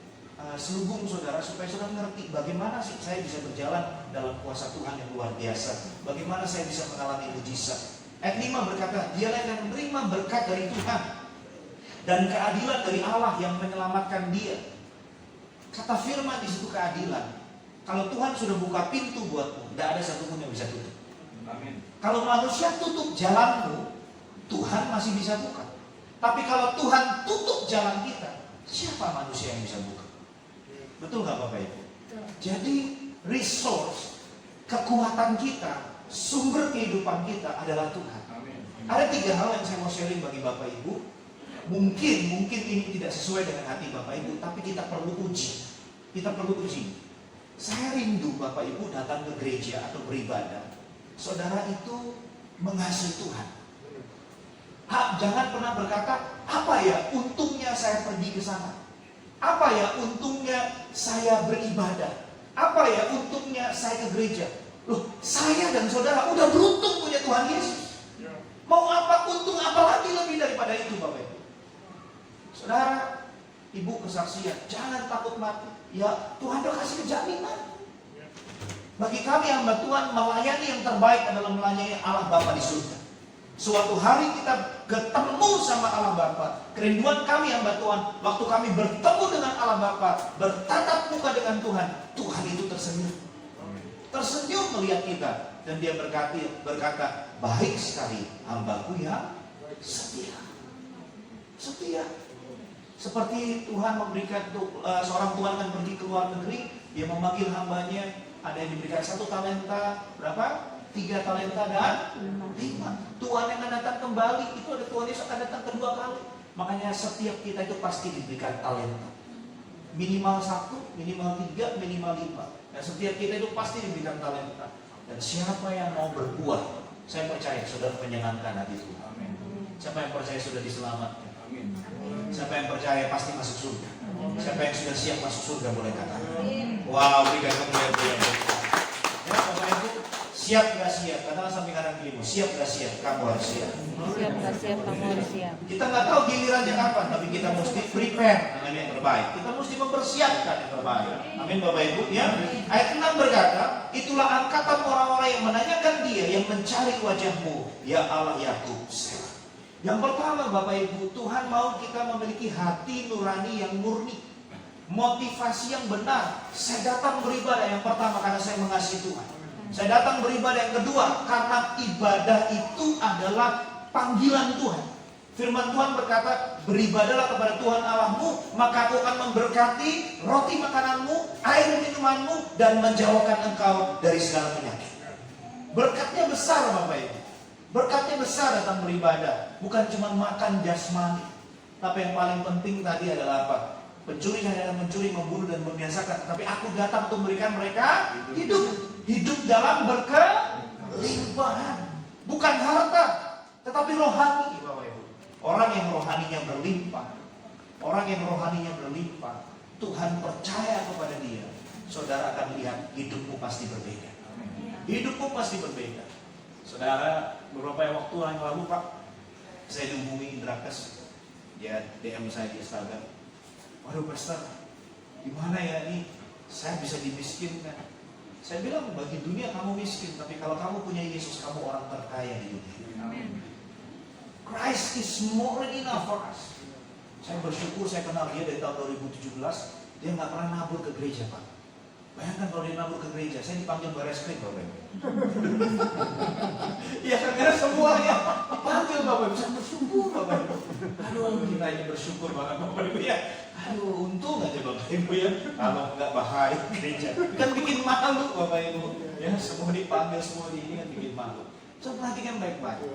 selubung saudara supaya saudara ngerti bagaimana sih saya bisa berjalan dalam kuasa Tuhan yang luar biasa. Bagaimana saya bisa mengalami mujizat. Ayat 5 berkata, dialah yang menerima berkat dari Tuhan dan keadilan dari Allah yang menyelamatkan dia. Kata firman di situ keadilan. Kalau Tuhan sudah buka pintu buatmu, tidak ada satupun yang bisa tutup. Amin. Kalau manusia tutup jalanmu, Tuhan masih bisa buka. Tapi kalau Tuhan tutup jalan kita, siapa manusia yang bisa buka? Betul nggak Bapak Ibu? Jadi resource, kekuatan kita, sumber kehidupan kita adalah Tuhan. Amin. Ada 3 hal yang saya mau sharing bagi Bapak Ibu. Mungkin ini tidak sesuai dengan hati Bapak Ibu, tapi kita perlu uji. Kita perlu uji. Saya rindu Bapak Ibu datang ke gereja atau beribadah. Saudara itu mengasihi Tuhan. Jangan pernah berkata, apa ya untungnya saya pergi ke sana? Apa ya untungnya saya beribadah? Apa ya untungnya saya ke gereja? Loh, saya dan saudara udah beruntung punya Tuhan Yesus. Mau apa untung apalagi lebih daripada itu Bapak Ibu? Saudara, Ibu kesaksian, jangan takut mati. Ya, Tuhan udah kasih jaminan. Bagi kami hamba Tuhan, melayani yang terbaik adalah melayani Allah Bapa di surga. Suatu hari kita ketemu sama Allah Bapa. Kerinduan kami hamba Tuhan, waktu kami bertemu dengan Allah Bapa, bertatap muka dengan Tuhan, Tuhan itu tersenyum. Tersenyum melihat kita. Dan dia berkata, baik sekali hambaku yang setia. Setia. Seperti Tuhan memberikan seorang Tuhan akan pergi ke luar negeri, dia memanggil hambanya, ada yang diberikan 1 talenta, berapa? 3 talenta dan 5. Tuhan yang akan datang kembali, itu ada Tuhan Yesus akan datang kedua kali. Makanya setiap kita itu pasti diberikan talenta. Minimal 1, minimal 3, minimal 5. Dan setiap kita itu pasti diberikan talenta. Dan siapa yang mau berbuah, saya percaya saudara menyenangkan hati Tuhan. Siapa yang percaya sudah diselamatkan? Amin. Siapa yang percaya pasti masuk surga. Siapa yang sudah siap masuk surga boleh katakan. Wow, berikan kemuliaan. Ya, Bapak Ibu, siap gak siap? Katakan samping kanan kirimu, siap gak siap? Kamu harus siap. Siap, gak siap, kamu harus siap. Kita nggak tahu gilirannya kapan, tapi kita mesti prepare dengan yang terbaik. Kita mesti mempersiapkan yang terbaik. Amin Bapak Ibu ya. Ayat 6 berkata, itulah angkatan orang-orang yang menanyakan dia, yang mencari wajahmu, ya Allah Yakub. Yang pertama Bapak Ibu, Tuhan mau kita memiliki hati nurani yang murni, motivasi yang benar. Saya datang beribadah yang pertama karena saya mengasihi Tuhan. Saya datang beribadah yang kedua karena ibadah itu adalah panggilan Tuhan. Firman Tuhan berkata, beribadahlah kepada Tuhan Allahmu, maka aku akan memberkati roti makananmu, air minumanmu, dan menjauhkan engkau dari segala penyakit. Berkatnya besar Bapak Ibu. Berkatnya besar datang beribadah. Bukan cuma makan jasmani, tapi yang paling penting tadi adalah apa? Pencuri hanya mencuri, membunuh, dan membinasakan. Tapi aku datang untuk memberikan mereka hidup. Hidup dalam berkelimpahan. Bukan harta, tetapi rohani Bapak Ibu. Orang yang rohaninya berlimpah, orang yang rohaninya berlimpah, Tuhan percaya kepada dia, saudara akan lihat hidupmu pasti berbeda. Hidupmu pasti berbeda. Saudara, beberapa waktu yang lalu Pak, saya dihubungi Indra Kes, dia DM saya di Instagram. Waduh Pastor, gimana ya ini? Saya bisa dimiskinkan. Saya bilang bagi dunia kamu miskin, tapi kalau kamu punya Yesus, kamu orang terkaya di dunia. Christ is more than enough for us. Saya bersyukur saya kenal dia dari tahun 2017. Dia nggak pernah nabur ke gereja Pak. Bayangkan kalau dia nabur ke gereja, saya dipanggil bareskrim Bapak Ibu. Iya karena semuanya dipanggil Bapak Ibu. Saya bersyukur Bapak Ibu. Aduh kita ini bersyukur banget Bapak Ibu ya. Aduh untung aja Bapak Ibu ya. Kalau nggak bahaya gereja, kan bikin malu Bapak Ibu. Ya, semua dipanggil, semua di ini kan bikin malu. So, perhatikan baik-baik.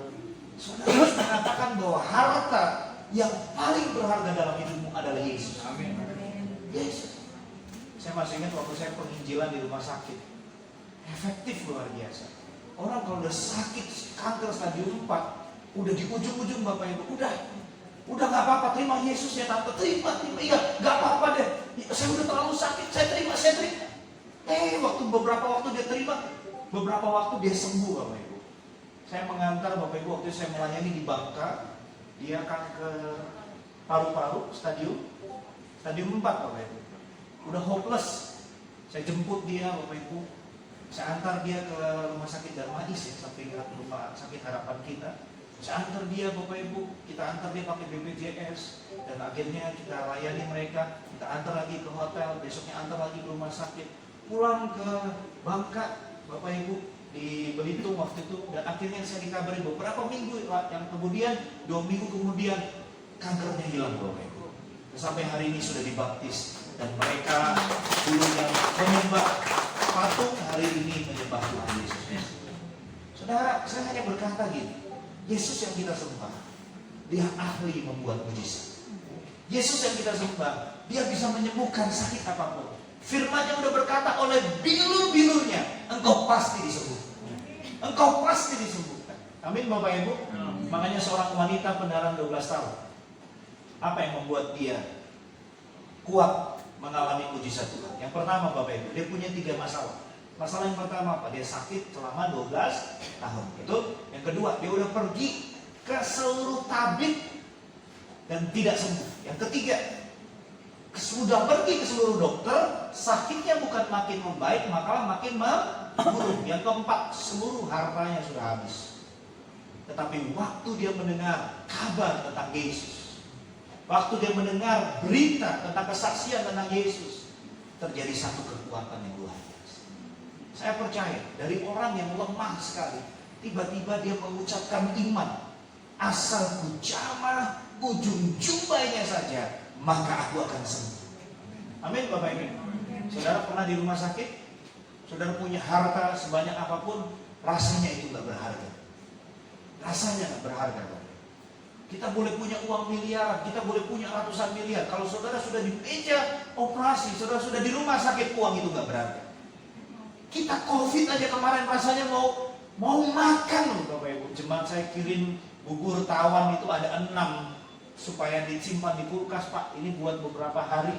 Saudara harus mengatakan bahwa harta yang paling berharga dalam hidupmu adalah Yesus. Amin. Yesus. Saya masih ingat waktu saya penginjilan di rumah sakit. Efektif luar biasa. Orang kalau udah sakit kanker stadium 4, udah di ujung-ujung Bapak Ibu, udah nggak apa-apa, terima Yesus ya tante, terima, iya, nggak apa-apa deh. Saya udah terlalu sakit, saya terima. Waktu beberapa waktu dia terima, beberapa waktu dia sembuh Bapak Ibu. Saya mengantar Bapak Ibu waktu itu saya melayani di Bangka, dia kanker paru-paru stadium 4 Bapak Ibu. Udah hopeless. Saya jemput dia Bapak Ibu. Saya antar dia ke rumah sakit Darmais ya, samping rumah sakit harapan kita. Saya antar dia Bapak Ibu, kita antar dia pakai BPJS. Dan akhirnya kita layani mereka. Kita antar lagi ke hotel, besoknya antar lagi ke rumah sakit. Pulang ke Bangka Bapak Ibu, di Belitung waktu itu. Dan akhirnya saya dikabarin beberapa minggu yang kemudian, 2 minggu kemudian, kankernya hilang Bapak Ibu. Sampai hari ini sudah dibaptis. Dan mereka dulu yang menyembah patung, hari ini menyembah Tuhan Yesus. Saudara, saya hanya berkata gini, Yesus yang kita sembah, dia ahli membuat mujizat. Yesus yang kita sembah, dia bisa menyembuhkan sakit apapun. Firman-Nya udah berkata, oleh bilur-bilurnya engkau pasti disembuhkan. Engkau pasti disembuhkan. Amin Bapak Ibu. Makanya seorang wanita pendaraan 12 tahun, apa yang membuat dia kuat mengalami mujizat Tuhan? Yang pertama Bapak Ibu, dia punya 3 masalah. Masalah yang pertama apa? Dia sakit selama 12 tahun. Betul? Yang kedua, dia udah pergi ke seluruh tabib dan tidak sembuh. Yang ketiga, sudah pergi ke seluruh dokter, sakitnya bukan makin membaik, malah makin memburuk. Yang keempat, seluruh hartanya sudah habis. Tetapi waktu dia mendengar kabar tentang Yesus, waktu dia mendengar berita tentang kesaksian tentang Yesus, terjadi satu kekuatan yang luar biasa. Saya percaya dari orang yang lemah sekali, tiba-tiba dia mengucapkan iman. Asal ku jamah ujung jumbanya saja, maka aku akan sembuh. Amin Bapak Ibu. Saudara pernah di rumah sakit, saudara punya harta sebanyak apapun, rasanya itu gak berharga. Rasanya gak berharga Bapak. Kita boleh punya uang miliaran, kita boleh punya ratusan miliar. Kalau saudara sudah di meja operasi, saudara sudah di rumah sakit, uang itu gak berharga. Kita COVID aja kemarin rasanya mau makan loh Bapak Ibu. Jemaat saya kirim bubur tawon itu ada 6 supaya disimpan di kulkas Pak. Ini buat beberapa hari.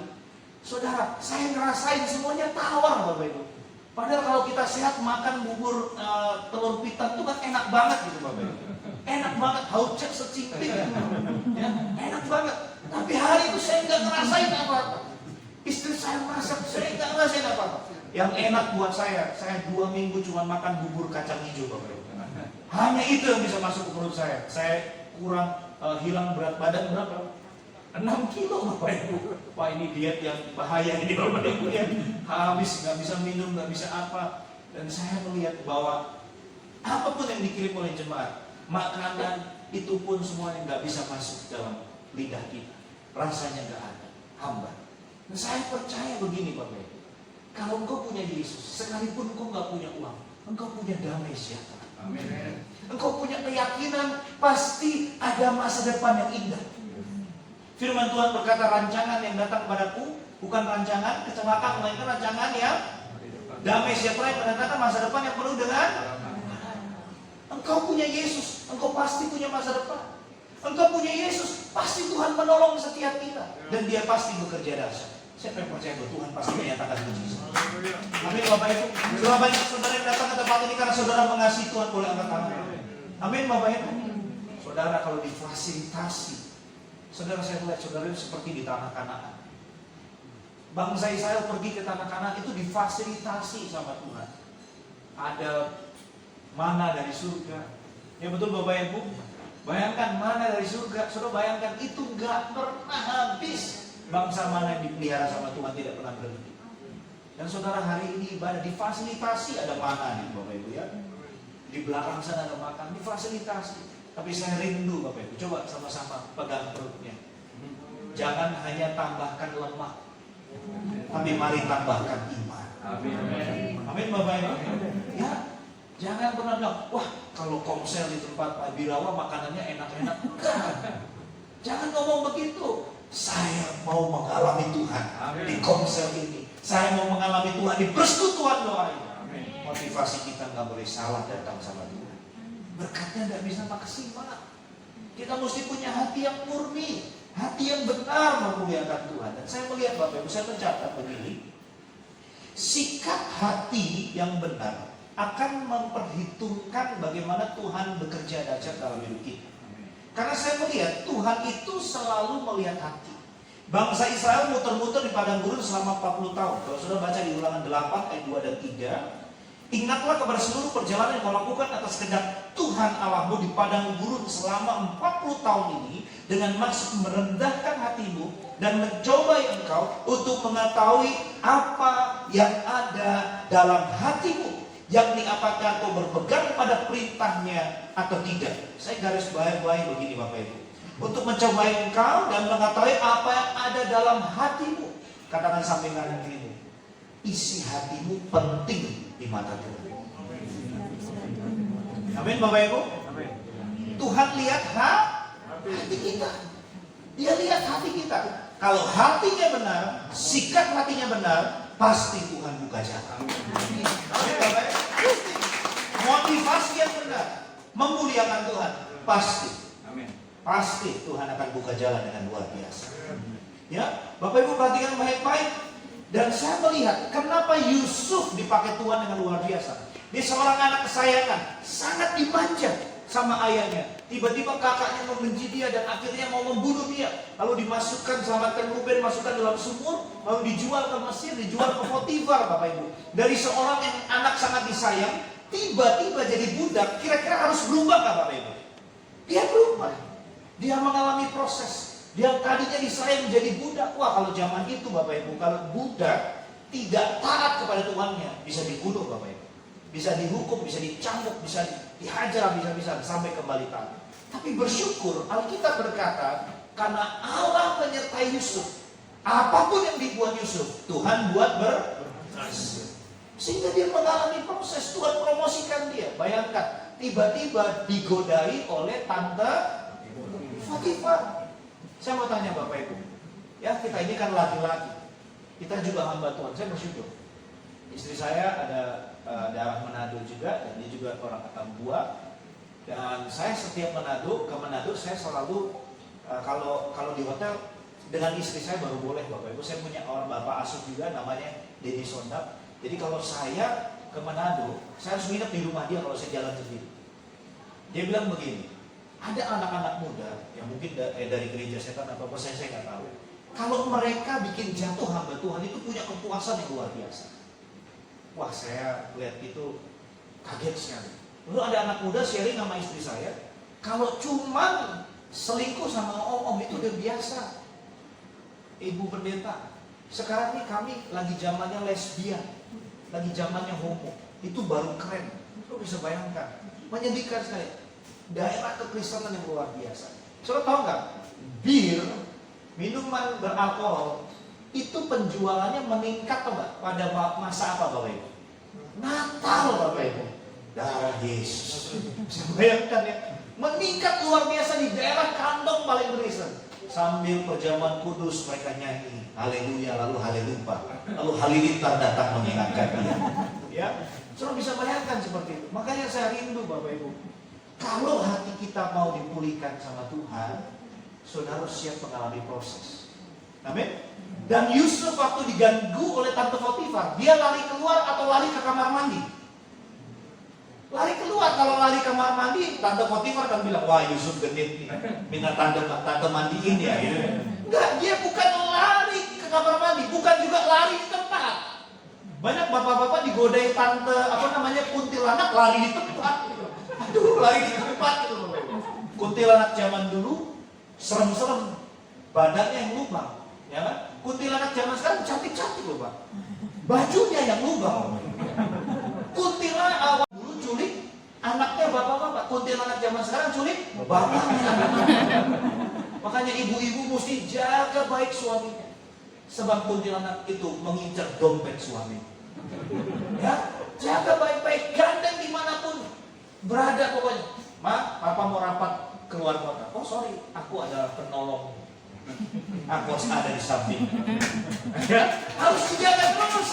Saudara, saya ngerasain semuanya tawar Bapak Ibu. Padahal kalau kita sehat makan bubur telur pitan itu kan enak banget gitu Bapak Ibu. Enak banget, haucek secipik ya, enak banget. Tapi hari itu saya nggak ngerasain apa-apa. Istri saya masak, saya nggak ngerasain apa-apa. Yang enak buat saya 2 minggu cuma makan bubur kacang hijau Bapak Ibu. Hanya itu yang bisa masuk ke perut saya. Saya kurang hilang berat badan berapa? 6 kilo Bapak Ibu. Wah ini diet yang bahaya ini Bapak Ibu ya. Habis, nggak bisa minum, nggak bisa apa. Dan saya melihat bahwa apapun yang dikirim oleh jemaat, makanan itu pun semuanya nggak bisa masuk dalam lidah kita. Rasanya nggak ada, hambar. Dan saya percaya begini Bapak Ibu, kalau engkau punya Yesus, sekalipun engkau nggak punya uang, engkau punya damai sejahtera. Amin. Engkau punya keyakinan pasti ada masa depan yang indah. Firman Tuhan berkata, rancangan yang datang padaku bukan rancangan kecelakaan, melainkan rancangan yang damai sejahtera, yang mendatangkan masa depan yang penuh dengan. Engkau punya Yesus, engkau pasti punya masa depan. Engkau punya Yesus, pasti Tuhan menolong setiap kita. Dan dia pasti bekerja dahsyat. Siapa yang percaya bahwa Tuhan pasti menyatakan mujizat? Amin Bapak Ibu. Berapa banyak saudara yang datang ke tempat ini karena saudara mengasihi Tuhan, boleh angkat tangan. Amin Bapak Ibu. Saudara kalau difasilitasi, saudara saya melihat saudara itu seperti di tanah Kanaan. Bangsa Israel pergi ke tanah Kanaan itu difasilitasi sama Tuhan. Ada mana dari surga. Ya betul Bapak Ibu. Bayangkan mana dari surga. Saudara bayangkan itu gak pernah habis. Bangsa mana yang dipelihara sama Tuhan tidak pernah berhenti. Dan saudara hari ini ibadah difasilitasi, ada mana nih Bapak Ibu ya. Di belakang sana ada makan, difasilitasi. Tapi saya rindu Bapak Ibu, coba sama-sama pegang perutnya. Jangan hanya tambahkan lemak, tapi mari tambahkan iman. Amin. Amin Bapak Ibu. Ya, jangan pernah bilang, wah kalau komsel di tempat Pak Birawa makanannya enak-enak. Enggak. Jangan ngomong begitu. Saya mau mengalami Tuhan di komsel ini. Saya mau mengalami Tuhan di persekutuan doa ini. Motivasi kita nggak boleh salah datang sama Tuhan. Berkatnya nggak bisa maksimal. Kita mesti punya hati yang murni, hati yang benar memuliakan Tuhan. Dan saya melihat Bapak Ibu, saya mencatat begini. Sikap hati yang benar akan memperhitungkan bagaimana Tuhan bekerja dahsyat dalam hidup kita. Karena saya melihat Tuhan itu selalu melihat hati. Bangsa Israel muter-muter di padang gurun selama 40 tahun. Kalau sudah baca di Ulangan 8 ayat 2 dan 3, ingatlah kepada seluruh perjalanan yang kau lakukan atas kehendak Tuhan Allahmu di padang gurun selama 40 tahun ini, dengan maksud merendahkan hatimu dan mencoba engkau untuk mengetahui apa yang ada dalam hatimu, yakni apakah kau berpegang pada perintahnya atau tidak. Saya garis bawahi begini Bapak Ibu, untuk mencobai engkau dan mengetahui apa yang ada dalam hatimu. Katakan samping kanan kirimu, isi hatimu penting di mata Tuhan. Amin Bapak Ibu. Tuhan lihat hati kita. Dia lihat hati kita. Kalau hatinya benar, sikap hatinya benar, pasti Tuhan buka jalan. Amin Bapak Ibu. Motivasi yang benar, memuliakan Tuhan, pasti. Pasti Tuhan akan buka jalan dengan luar biasa. Ya, Bapak Ibu perhatikan baik-baik. Dan saya melihat kenapa Yusuf dipakai Tuhan dengan luar biasa. Dia seorang anak kesayangan, sangat dimanja sama ayahnya. Tiba-tiba kakaknya membenci dia dan akhirnya mau membunuh dia. Lalu dimasukkan, selamatkan Ruben, masukkan dalam sumur, lalu dijual ke Mesir, dijual ke Potifar Bapak Ibu. Dari seorang yang anak sangat disayang, tiba-tiba jadi budak. Kira-kira harus berubah nggak Bapak Ibu? Dia berubah. Dia mengalami proses. Dia tadinya disayang menjadi budak. Wah, kalau zaman itu Bapak Ibu, kalau budak tidak taat kepada Tuhannya, bisa dibunuh Bapak Ibu. Bisa dihukum, bisa dicambuk, bisa dihajar, bisa sampai kembali taat. Tapi bersyukur, Alkitab berkata, karena Allah menyertai Yusuf, apapun yang dibuat Yusuf, Tuhan buat berhasil. Sehingga dia mengalami proses, Tuhan promosikan dia. Bayangkan, tiba-tiba digodai oleh tante Potifar. Saya mau tanya Bapak Ibu, ya kita ini kan laki-laki, kita juga hamba Tuhan. Saya bersyukur, istri saya ada darah Manado juga, dan dia juga orang Atambua. Dan saya setiap ke Manado saya selalu kalau di hotel dengan istri saya baru boleh Bapak Ibu. Saya punya orang bapak asuh juga namanya Denny Sondap. Jadi kalau saya ke Manado, saya harus nginep di rumah dia kalau saya jalan sendiri. Dia bilang begini, ada anak-anak muda yang mungkin dari gereja setan atau apa saya nggak tahu. Kalau mereka bikin jatuh hamba Tuhan itu punya kepuasan yang luar biasa. Wah, saya lihat itu kaget sekali. Lalu ada anak muda sharing sama istri saya, kalau cuman selingkuh sama om itu udah biasa. Ibu pendeta, sekarang ini kami lagi zamannya lesbian, lagi zamannya homo. Itu baru keren. Lo bisa bayangkan, menyedihkan sekali. Daerah kekristenan yang luar biasa. Saudara tahu nggak? Bir, minuman beralkohol, itu penjualannya meningkat Pak pada masa apa Bapak Ibu? Natal Bapak Ibu. Darah Yesus. Bayangkan ya, meningkat luar biasa di daerah kantong paling Kristen. Sambil perjamuan kudus mereka nyanyi haleluya, lalu haleluya, lalu halilintar datang mengingatkan dia. Ya, saudara bisa bayangkan seperti itu. Makanya saya rindu Bapak Ibu, kalau hati kita mau dipulihkan sama Tuhan, saudara harus siap mengalami proses. Amin. Dan Yusuf waktu diganggu oleh tante Potifar, dia lari keluar atau lari ke kamar mandi? Lari keluar. Kalau lari ke kamar mandi, tante Potifar kan bilang, wah Yusuf genit nih, minta tante mandiin ya. Enggak, dia bukan lari ke kamar mandi, bukan juga lari di tempat. Banyak bapak-bapak digodai tante kuntilanak lari di tempat. Aduh, lari di tempat gitu Bapak Ibu. Kuntilanak zaman dulu serem-serem, badannya yang lubang, ya kan? Kuntilanak zaman sekarang cantik-cantik loh Pak, bajunya yang lubang. Kuntilanak awal dulu culik anaknya bapak-bapak, kuntilanak zaman sekarang culik bapaknya. Makanya ibu-ibu mesti jaga baik suaminya, sebab kuntilanak itu mengincar dompet suami. Ya, jaga baik-baik. Berada pokoknya. Ma, papa mau rapat keluar kota. Oh sorry, aku adalah penolong. Aku harus ada di samping. Ya, harus dijaga terus.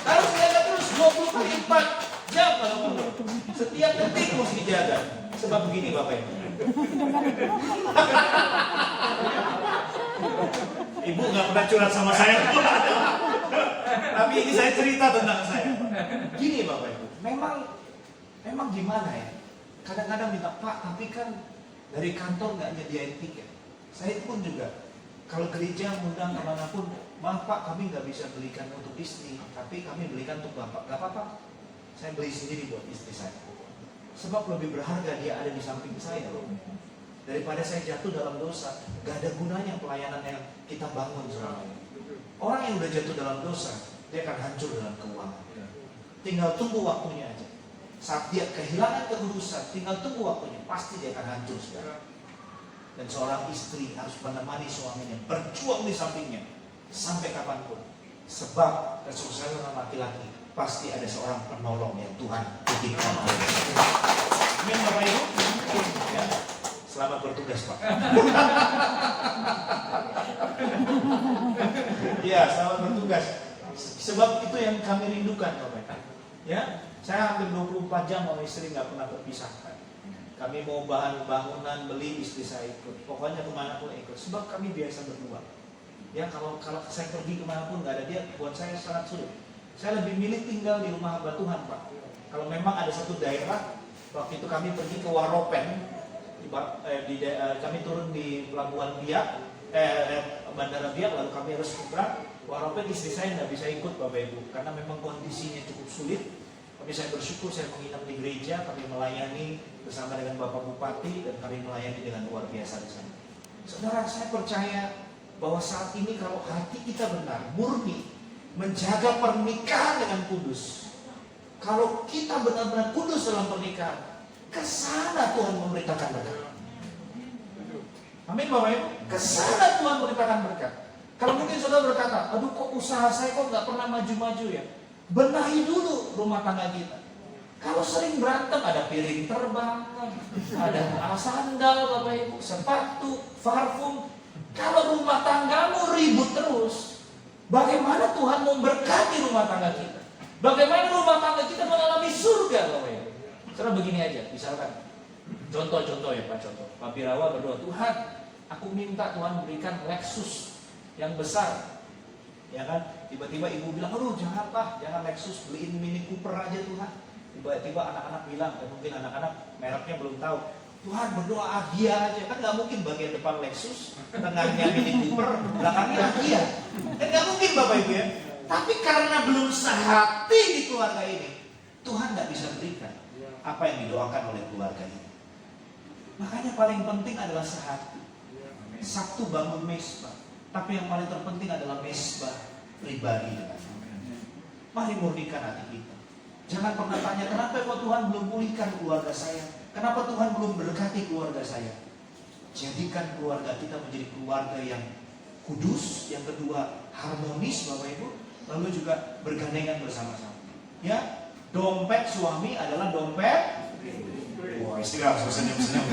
Harus dijaga terus 24 jam kalau perlu. Setiap detik harus dijaga. Sebab begini Bapak Ibu. Ibu nggak pernah curhat sama saya. Tapi ini saya cerita tentang saya. Gini Bapak Ibu, memang gimana ya? Kadang-kadang minta Pak, tapi kan dari kantor nggak nyediain tiket. Saya pun juga, kalau gereja ngundang kemanapun, maaf Pak, kami nggak bisa belikan untuk istri, tapi kami belikan untuk Bapak. Gak apa-apa, saya beli sendiri buat istri saya. Sebab lebih berharga dia ada di samping saya loh. Daripada saya jatuh dalam dosa, gak ada gunanya pelayanan yang kita bangun selama ini. Orang yang udah jatuh dalam dosa, dia akan hancur dalam keuangan. Tinggal tunggu waktunya aja. Saat dia kehilangan kekudusan, tinggal tunggu waktunya, pasti dia akan hancur sekarang. Dan seorang istri harus menemani suaminya, berjuang di sampingnya sampai kapanpun. Sebab kesuksesan laki-laki pasti ada seorang penolong yang Tuhan titipkan. Amin Bapak Ibu. Ya. Selamat bertugas Pak. Ya, selamat bertugas. Sebab itu yang kami rindukan Bapak Ibu. Ya, saya hampir 24 jam sama istri nggak pernah terpisahkan. Kami mau bahan bangunan beli, istri saya ikut. Pokoknya kemana pun ikut. Sebab kami biasa berdua. Ya, kalau saya pergi kemana pun nggak ada dia, buat saya sangat sulit. Saya lebih milih tinggal di rumah hamba Tuhan Pak. Kalau memang ada satu daerah, waktu itu kami pergi ke Waropen. Kami turun di Pelabuhan Biak, Bandara Biak, lalu kami harus seberang. Waropen istri saya nggak bisa ikut Bapak Ibu, karena memang kondisinya cukup sulit. Tapi saya bersyukur saya menginap di gereja, kami melayani bersama dengan Bapak Bupati, dan kami melayani dengan luar biasa di sana. Saudara, saya percaya bahwa saat ini kalau hati kita benar, murni, menjaga pernikahan dengan kudus. Kalau kita benar-benar kudus dalam pernikahan, kesana Tuhan memberitakan berkat. Amin Bapak Ibu. Kesana Tuhan memberitakan berkat. Kalau mungkin saudara berkata, aduh kok usaha saya kok nggak pernah maju-maju ya. Benahi dulu rumah tangga kita. Kalau sering berantem, ada piring terbang, ada sandal Bapak Ibu, sepatu, parfum. Kalau rumah tanggamu ribut terus, bagaimana Tuhan memberkati rumah tangga kita? Bagaimana rumah tangga kita mengalami surga Bapak Ibu? Saudara begini aja, misalkan contoh ya Pak, contoh Pak Birawa berdoa, Tuhan aku minta Tuhan berikan Lexus yang besar, ya kan? Tiba-tiba ibu bilang, aduh jangan Pak, jangan Lexus, beliin Mini Cooper aja Tuhan. Tiba-tiba anak-anak bilang, dan mungkin anak-anak mereknya belum tahu, Tuhan berdoa Agia aja. Kan gak mungkin bagian depan Lexus, tengahnya Mini Cooper, belakangnya Agia. Kan gak mungkin Bapak Ibu ya. Tapi karena belum sehati di keluarga ini, Tuhan gak bisa berikan apa yang didoakan oleh keluarga ini. Makanya paling penting adalah sehati. Sabtu bangun mesbah, tapi yang paling terpenting adalah mesbah pribadi dengan Tuhan. Mari murnikan hati kita. Jangan pernah tanya, kenapa kok Tuhan belum pulihkan keluarga saya? Kenapa Tuhan belum berkati keluarga saya? Jadikan keluarga kita menjadi keluarga yang kudus. Yang kedua, harmonis Bapak Ibu. Lalu juga bergandengan bersama-sama. Ya, dompet suami adalah dompet. Wah, istri langsung senyum-senyum.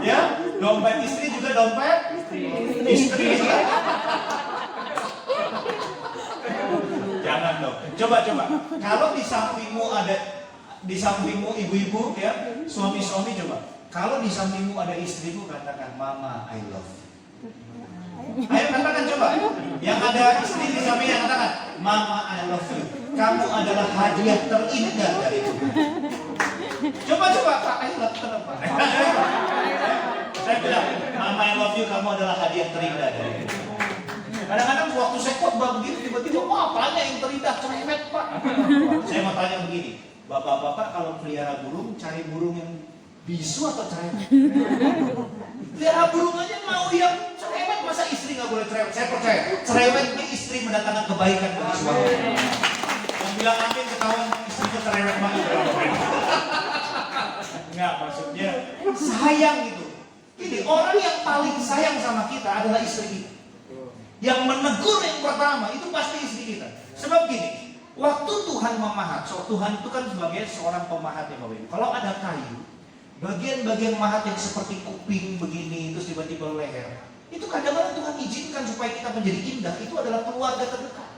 Ya, dompet istri juga dompet istri. Jangan dong. Coba. Kalau di sampingmu ibu-ibu ya, suami-suami coba. Kalau di sampingmu ada istrimu, katakan Mama I love you. Ayo katakan coba. Yang ada istri di sampingnya katakan Mama I love you. Kamu adalah hadiah terindah dari Tuhan. Coba Pak, ayo lakukan Pak. Saya bilang Mama I love you, kamu adalah hadiah terindah dari Tuhan. Kadang-kadang waktu saya khotbah begitu, tiba-tiba, wah tanya yang terindah, cerewet Pak. Saya mau tanya begini, bapak-bapak kalau pelihara burung, cari burung yang bisu atau cerewet? Pelihara burung aja mau yang cerewet, masa istri nggak boleh cerewet? Saya percaya, cerewetnya istri mendatangkan kebaikan bagi suami. Yang bilang amin ketahuan istrinya cerewet banget. Enggak, maksudnya sayang itu. Ini orang yang paling sayang sama kita adalah istri kita. Yang menegur yang pertama itu pasti istri kita. Sebab gini, Waktu Tuhan memahat, Tuhan itu kan sebagai seorang pemahat ya Bapak Ibu. Kalau ada kayu, bagian-bagian mahat yang seperti kuping begini, terus tiba-tiba leher, itu kadang-kadang Tuhan izinkan supaya kita menjadi indah. Itu adalah keluarga terdekat.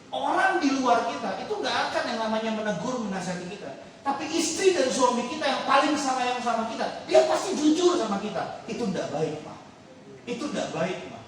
Orang di luar kita itu nggak akan yang namanya menegur, menasihati kita. Tapi istri dan suami kita yang paling sayang sama kita, dia pasti jujur sama kita. Itu tidak baik, Pak. Itu tidak baik, Pak.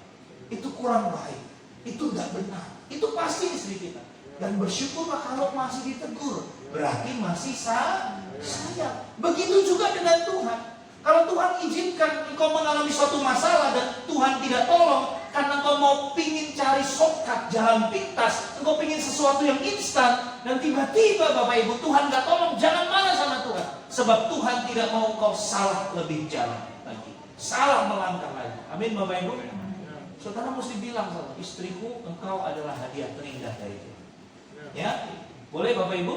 Itu kurang baik. Itu tidak benar. Itu pasti istri kita. Dan bersyukurlah kalau masih ditegur, berarti masih sayang. Begitu juga dengan Tuhan. Kalau Tuhan izinkan engkau mengalami suatu masalah dan Tuhan tidak tolong, karena engkau mau pingin cari shortcut, jalan pintas, engkau pingin sesuatu yang instan, dan tiba-tiba Bapak Ibu Tuhan gak tolong, jangan marah sama Tuhan. Sebab Tuhan tidak mau engkau salah lebih jalan lagi, salah melangkah lagi. Amin Bapak Ibu. Saudara mesti bilang sama istriku, engkau adalah hadiah terindah dari Tuhan. Ya, boleh Bapak Ibu?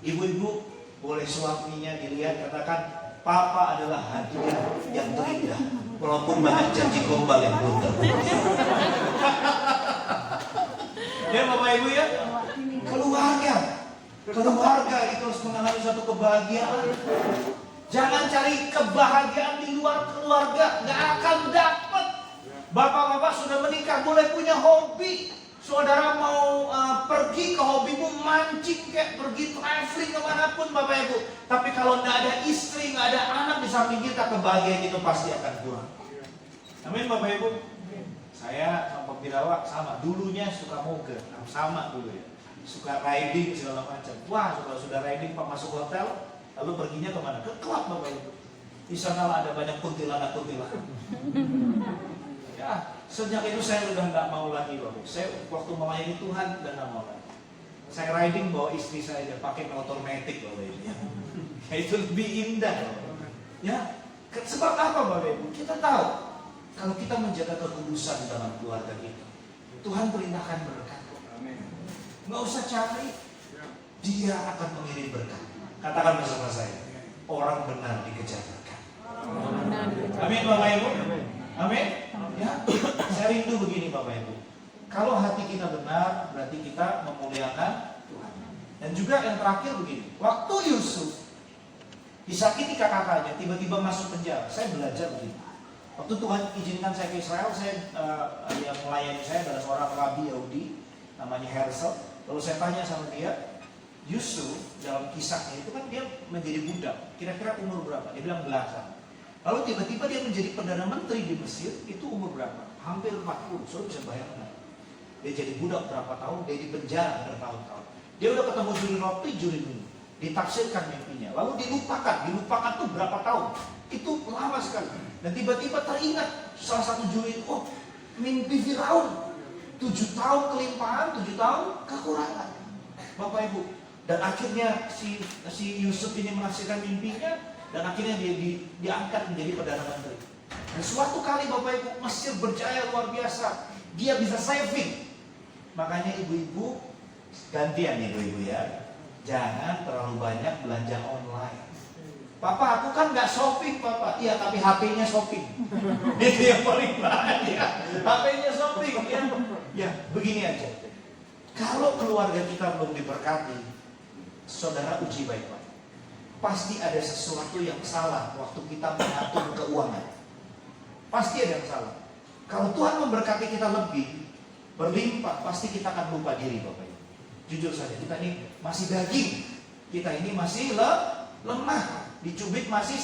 Ibu-ibu boleh suaminya dilihat, katakan, Papa adalah hadiah yang terindah, walaupun banyak janji gombal yang blunder. Ya Bapak Ibu ya, keluarga itu harus mengalami satu kebahagiaan. Jangan cari kebahagiaan di luar keluarga, nggak akan dapat. Bapak-bapak sudah menikah, boleh punya hobi. Saudara mau pergi ke hobimu, mancing kayak pergi traveling kemanapun Bapak Ibu. Tapi kalau tidak ada istri, nggak ada anak di samping kita, kebahagiaan itu pasti akan kurang. Amin Bapak Ibu. Saya sama Pak Birawa sama, dulunya suka moge, sama dulu ya. Suka riding segala macam. Wah, kalau sudah riding Pak masuk hotel, lalu perginya kemana? Ke klub Bapak Ibu. Di sana ada banyak kuntilanak. Ya, sejak itu saya udah nggak mau lagi Bapak. Saya waktu melayani Tuhan udah nggak mau lagi. Saya riding bawa istri saya pakai motor metik Bapak Ibu. Ya, itu lebih indah. Ya, sebab apa Bapak Ibu? Kita tahu kalau kita menjaga kekudusan dalam keluarga kita, Tuhan perintahkan berkat. Nggak usah cari, Dia akan mengirim berkat. Katakan bersama saya, orang benar dikejar berkat. Amin Bapak Ibu. Amin. Ya, saya rindu begini Bapak Ibu. Kalau hati kita benar, berarti kita memuliakan Tuhan. Dan juga yang terakhir begini, waktu Yusuf disakiti kakaknya, tiba-tiba masuk penjara. Saya belajar begini. Waktu Tuhan izinkan saya ke Israel, yang melayani saya adalah seorang rabi Yahudi, namanya Herzl. Lalu saya tanya sama dia, Yusuf dalam kisahnya itu kan dia menjadi budak. Kira-kira umur berapa? Dia bilang belasan. Lalu tiba-tiba dia menjadi Perdana Menteri di Mesir, itu umur berapa? Hampir 40, saudara bisa bayangkan. Dia jadi budak berapa tahun, dia di penjara bertahun-tahun. Dia udah ketemu juri roti, juri minum. Ditafsirkan mimpinya, lalu dilupakan tuh berapa tahun. Itu lama sekali. Dan tiba-tiba teringat salah satu juri itu, oh mimpi Firaun. 7 tahun kelimpahan, 7 tahun kekurangan. Bapak Ibu. Dan akhirnya si Yusuf ini menafsirkan mimpinya, dan akhirnya dia diangkat menjadi Perdana Menteri. Dan suatu kali Bapak Ibu, Mesir berjaya luar biasa. Dia bisa saving. Makanya ibu-ibu, gantian ibu-ibu ya, jangan terlalu banyak belanja online. Papa, aku kan nggak shopping Papa. Iya, tapi HP-nya shopping. Itu yang paling bahaya. HP-nya shopping ya. Ya, begini aja. Kalau keluarga kita belum diberkati, saudara uji baik-baik. Pasti ada sesuatu yang salah waktu kita mengatur keuangan. Pasti ada yang salah. Kalau Tuhan memberkati kita lebih, berlimpah, pasti kita akan lupa diri Bapak Ibu. Jujur saja, kita ini masih daging. Kita ini masih lemah. Dicubit masih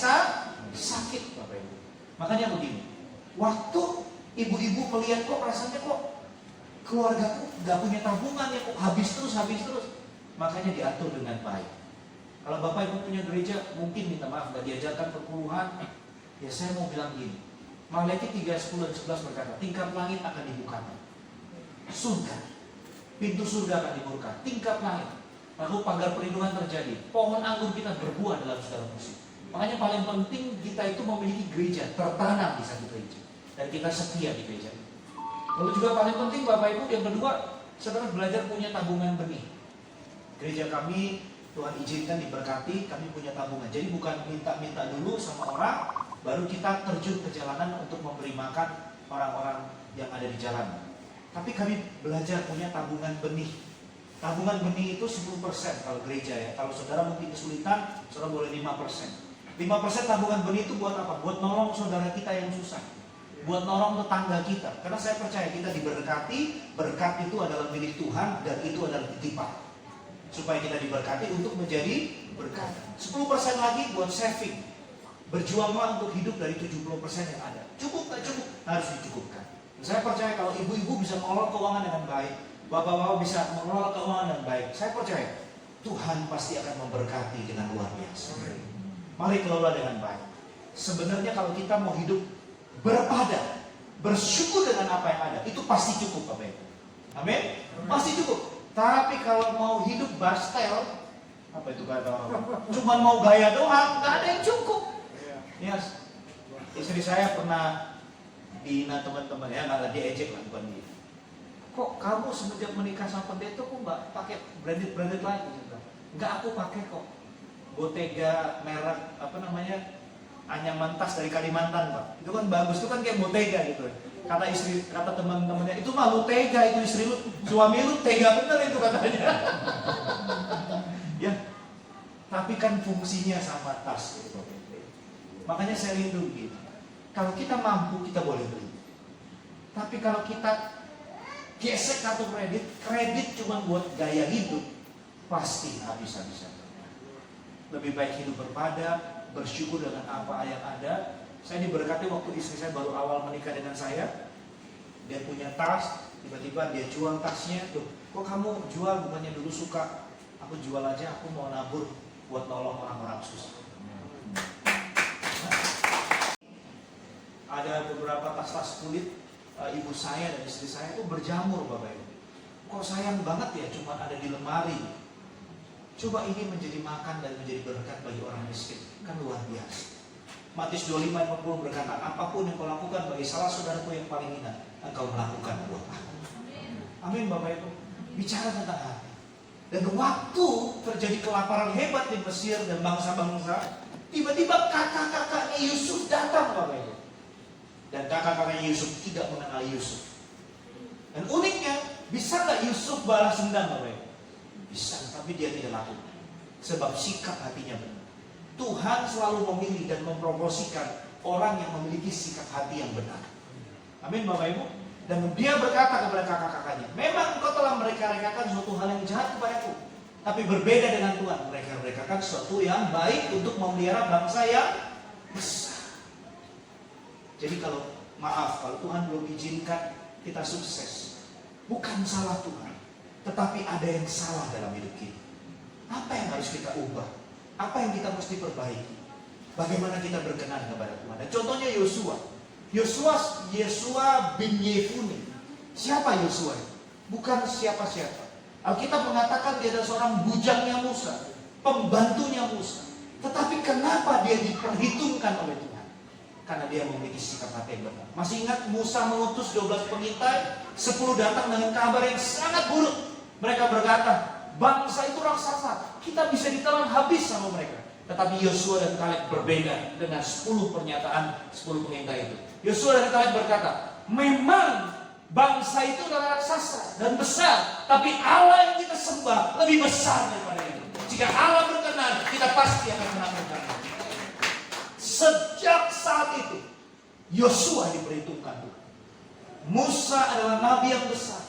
sakit Bapak Ibu. Makanya begini, waktu ibu-ibu melihat kok rasanya kok keluargaku gak punya tabungan ya, kok habis terus. Makanya diatur dengan baik. Kalau Bapak Ibu punya gereja, mungkin minta maaf gak diajarkan perpuluhan. Ya saya mau bilang gini, Maleakhi 3:10-11 berkata, tingkap langit akan dibukakan. Surga, pintu surga akan dibuka, tingkap langit. Lalu pagar perlindungan terjadi. Pohon anggur kita berbuah dalam segala musim. Makanya paling penting kita itu memiliki gereja, tertanam di satu gereja. Dan kita setia di gereja. Lalu juga paling penting Bapak Ibu, yang kedua, saudara belajar punya tabungan benih. Gereja kami, Tuhan izinkan diberkati, kami punya tabungan. Jadi bukan minta-minta dulu sama orang, baru kita terjun ke jalanan untuk memberi makan orang-orang yang ada di jalan. Tapi kami belajar punya tabungan benih. Tabungan benih itu 10% kalau gereja ya. Kalau saudara mungkin kesulitan, saudara boleh 5%. 5% tabungan benih itu buat apa? Buat nolong saudara kita yang susah. Buat nolong tetangga kita. Karena saya percaya kita diberkati, berkat itu adalah milik Tuhan dan itu adalah titipan. Supaya kita diberkati untuk menjadi berkat. 10% lagi buat saving. Berjuanglah untuk hidup dari 70% yang ada. Cukup gak cukup? Harus dicukupkan. Dan saya percaya kalau ibu-ibu bisa mengelola keuangan dengan baik, bapak-bapak bisa mengelola keuangan dengan baik, saya percaya Tuhan pasti akan memberkati dengan luar biasa. Mari kelola dengan baik. Sebenarnya kalau kita mau hidup berpada, bersyukur dengan apa yang ada, itu pasti cukup Bapak Ibu. Amin? Pasti cukup. Tapi kalau mau hidup bastel, apa itu kata orang? Cuman mau gaya doang, nggak ada yang cukup. Yes. Istri saya pernah dihina teman-teman ya, nggak diejek lah bukan dia. Kok kamu semenjak menikah sama pendeta kok nggak pakai branded lagi? Nggak, aku pakai kok. Bottega merek apa namanya? Anyaman tas dari Kalimantan Pak. Itu kan bagus, itu kan kayak Bottega gitu. Kata teman-temannya, itu mah lu tega, itu istri lu, suami lu tega bener itu katanya. Ya, tapi kan fungsinya sama tas gitu. Makanya saya rindu gitu. Kalau kita mampu kita boleh beli. Tapi kalau kita gesek kartu kredit cuma buat gaya hidup, pasti habis-habisan. Lebih baik hidup berpada, bersyukur dengan apa yang ada. Saya diberkati waktu istri saya baru awal menikah dengan saya. Dia punya tas, tiba-tiba dia jual tasnya. Tuh, kok kamu jual? Bukannya dulu suka. Aku jual aja, aku mau nabur buat nolong orang-orang susah. Ada beberapa tas-tas kulit ibu saya dan istri saya itu berjamur Bapak Ibu. Kok sayang banget ya cuma ada di lemari. Coba ini menjadi makan dan menjadi berkat bagi orang miskin. Kan luar biasa. Matius 25:40 berkata, apapun yang kau lakukan bagi salah saudaraku yang paling hina, engkau melakukan buat aku. Amin Bapak Ibu. Bicara tentang hati. Dan waktu terjadi kelaparan hebat di Mesir dan bangsa-bangsa, tiba-tiba kakak-kakaknya Yusuf datang Bapak Ibu. Dan kakak-kakaknya Yusuf tidak mengenal Yusuf. Dan uniknya, bisa nggak Yusuf balas dendam Bapak Ibu? Bisa, tapi dia tidak lakukan. Sebab sikap hatinya benar. Tuhan selalu memilih dan mempromosikan orang yang memiliki sikap hati yang benar. Amin Bapak Ibu. Dan dia berkata kepada kakak-kakaknya, memang engkau telah mereka-rekakan suatu hal yang jahat kepadaku. Tapi berbeda dengan Tuhan, mereka-rekakan suatu yang baik untuk memelihara bangsa yang besar. Jadi kalau Tuhan belum izinkan kita sukses, bukan salah Tuhan, tetapi ada yang salah dalam hidup kita. Apa yang harus kita ubah? Apa yang kita mesti perbaiki? Bagaimana kita berkenan kepada Tuhan? Dan contohnya Yosua bin Yefune. Siapa Yosua? Bukan siapa-siapa. Alkitab mengatakan dia adalah seorang bujangnya Musa, pembantunya Musa. Tetapi kenapa dia diperhitungkan oleh Tuhan? Karena dia memiliki sikap hati yang benar. Masih ingat Musa mengutus 12 pengintai, 10 datang dengan kabar yang sangat buruk. Mereka berkata, bangsa itu raksasa, kita bisa ditelan habis sama mereka. Tetapi Yosua dan Kaleb berbeda dengan 10 pernyataan 10 pengintai itu. Yosua dan Kaleb berkata, memang bangsa itu adalah raksasa dan besar, tapi Allah yang kita sembah lebih besar daripada itu. Jika Allah berkenan, kita pasti akan menaklukkan. Sejak saat itu, Yosua diperhitungkan Tuhan. Musa adalah nabi yang besar,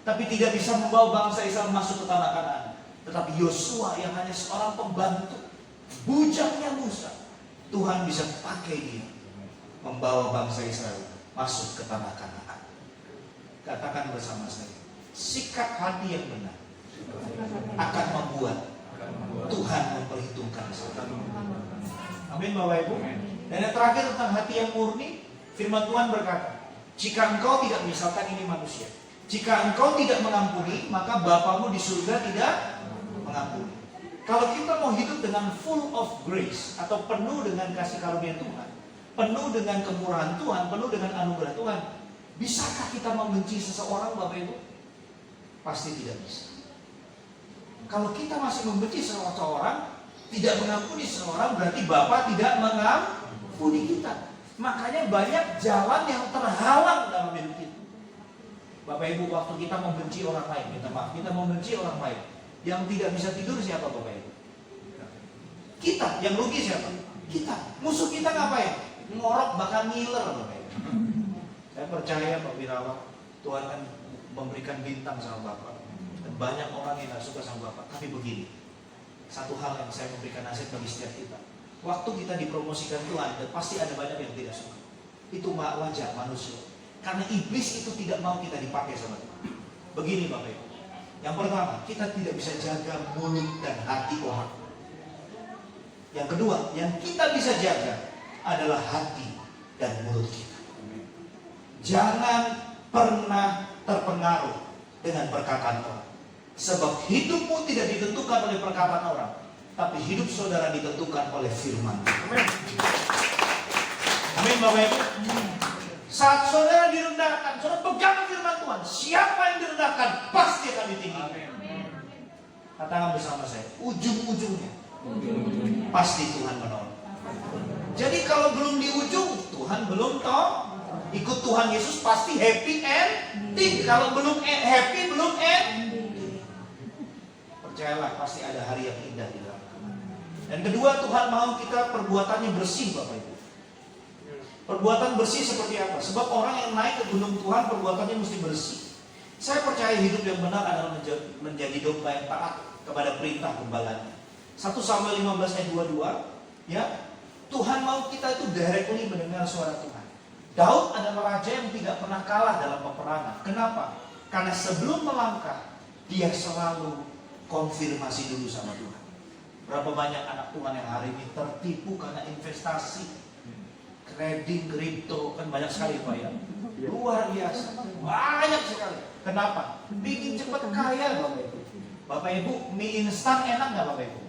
tapi tidak bisa membawa bangsa Israel masuk ke tanah Kanaan. Tetapi Yosua yang hanya seorang pembantu, bujangnya Musa, Tuhan bisa pakai dia membawa bangsa Israel masuk ke tanah Kanaan. Katakan bersama saya, sikap hati yang benar akan membuat Tuhan memperhitungkan kita. Amin Bapak Ibu. Dan yang terakhir tentang hati yang murni, firman Tuhan berkata, jika engkau tidak, misalkan ini manusia, jika engkau tidak mengampuni, maka Bapamu di surga tidak mengampuni. Kalau kita mau hidup dengan full of grace atau penuh dengan kasih karunia Tuhan, penuh dengan kemurahan Tuhan, penuh dengan anugerah Tuhan, bisakah kita membenci seseorang Bapak Ibu? Pasti tidak bisa. Kalau kita masih membenci seseorang, tidak mengampuni seseorang, berarti Bapa tidak mengampuni kita. Makanya banyak jalan yang terhalang dalam hidup kita. Bapak Ibu, waktu kita membenci orang lain, minta maaf, kita membenci orang lain, yang tidak bisa tidur siapa Bapak Ibu? Kita. Yang rugi siapa? Kita. Musuh kita ngapain? Ngorok bahkan ngiler Bapak Ibu. Saya percaya Pak Wirawan, Tuhan kan memberikan bintang sama Bapak, dan banyak orang yang gak suka sama Bapak. Tapi begini, satu hal yang saya memberikan nasihat bagi setiap kita, waktu kita dipromosikan Tuhan, dan pasti ada banyak yang tidak suka. Itu wajar, manusia. Karena iblis itu tidak mau kita dipakai sama Tuhan. Begini Bapak Ibu, yang pertama, kita tidak bisa jaga mulut dan hati orang. Yang kedua, yang kita bisa jaga adalah hati dan mulut kita. Jangan pernah terpengaruh dengan perkataan orang. Sebab hidupmu tidak ditentukan oleh perkataan orang, tapi hidup saudara ditentukan oleh firman. Amin Bapak Ibu. Saat saudara direndahkan, saudara pegang firman Tuhan. Siapa yang direndahkan pasti akan ditinggikan. Katakan bersama saya, ujung-ujungnya pasti Tuhan menolong. Jadi kalau belum di ujung, Tuhan belum tahu. Ikut Tuhan Yesus pasti happy ending. Kalau belum happy, belum ending. Percayalah, pasti ada hari yang indah di dalam. Dan kedua, Tuhan mau kita perbuatannya bersih Bapak Ibu. Perbuatan bersih seperti apa? Sebab orang yang naik ke gunung Tuhan perbuatannya mesti bersih. Saya percaya hidup yang benar adalah menjadi domba yang taat kepada perintah gembalanya. 1 Samuel 15 ayat 22, ya, Tuhan mau kita itu directly mendengar suara Tuhan. Daud adalah raja yang tidak pernah kalah dalam peperangan. Kenapa? Karena sebelum melangkah, dia selalu konfirmasi dulu sama Tuhan. Berapa banyak anak Tuhan yang hari ini tertipu karena investasi, trading, kripto, kan banyak sekali Pak ya. Luar biasa, banyak sekali. Kenapa? Bikin cepat kaya Bapak Ibu. Bapak Ibu, mie instan enak nggak Bapak Ibu?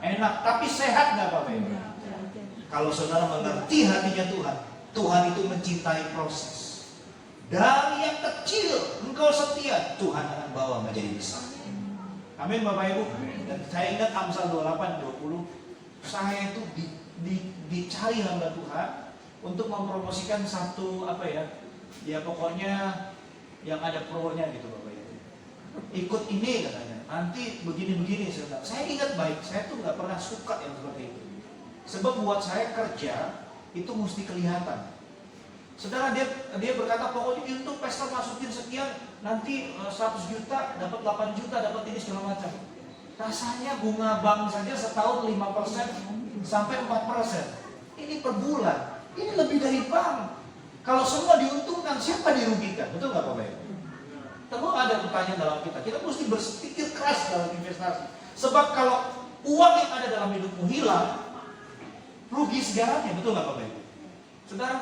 Enak, tapi sehat nggak Bapak Ibu? Kalau saudara mengerti hatinya Tuhan, Tuhan itu mencintai proses. Dari yang kecil, engkau setia, Tuhan akan bawa menjadi besar. Amin Bapak Ibu. Dan saya ingat Amsal 28:20, saya itu dicari hamba Tuhan untuk mempromosikan satu apa ya? Ya pokoknya yang ada pro-nya gitu Bapak Ibu. Ikut ini katanya. Nanti begini-begini saudara. Saya ingat baik, saya tuh nggak pernah suka yang seperti itu. Sebab buat saya kerja itu mesti kelihatan. Saudara dia berkata pokoknya untuk pesta masukin sekian, nanti 100 juta, dapat 8 juta, dapat ini segala macam. Rasanya bunga bank saja setahun 5% sampai 4%. Ini per bulan. Ini lebih dari bank. Kalau semua diuntungkan, siapa dirugikan? Betul nggak Bapak Ibu? Tentu ada pertanyaan dalam kita. Kita mesti berpikir keras dalam investasi. Sebab kalau uang yang ada dalam hidupmu hilang, rugi segalanya. Betul nggak Bapak Ibu? Saudara,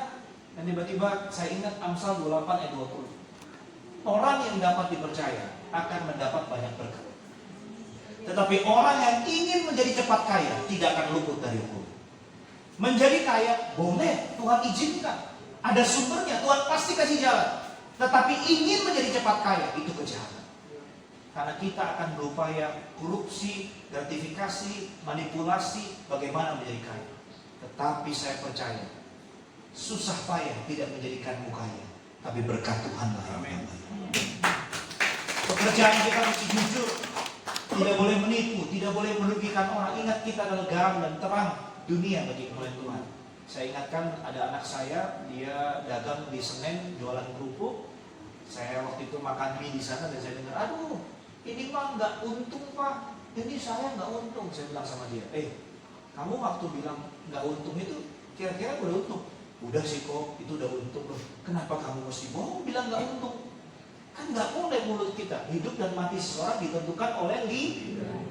dan tiba-tiba saya ingat Amsal 28 ayat 20. Orang yang dapat dipercaya akan mendapat banyak berkat. Tetapi orang yang ingin menjadi cepat kaya tidak akan luput dari hukum. Menjadi kaya boleh, Tuhan izinkan. Ada sumbernya, Tuhan pasti kasih jalan. Tetapi ingin menjadi cepat kaya itu kejahatan. Karena kita akan berupaya korupsi, gratifikasi, manipulasi, bagaimana menjadi kaya. Tetapi saya percaya susah payah tidak menjadikanmu kaya, tapi berkat Tuhan lah. Amin. Pekerjaan kita mesti jujur, tidak boleh menipu, tidak boleh merugikan orang. Ingat kita adalah garam dan terang dunia bagi kemuliaan Tuhan. Saya ingatkan ada anak saya, dia dagang di Senen, jualan kerupuk. Saya waktu itu makan mie di sana dan saya dengar, aduh, ini mah nggak untung Pak, ini saya nggak untung. Saya bilang sama dia, kamu waktu bilang nggak untung itu, kira-kira udah untung? Udah sih kok, itu udah untung loh. Kenapa kamu mesti bohong bilang nggak untung? Kan nggak boleh mulut kita. Hidup dan mati seseorang ditentukan oleh lidah.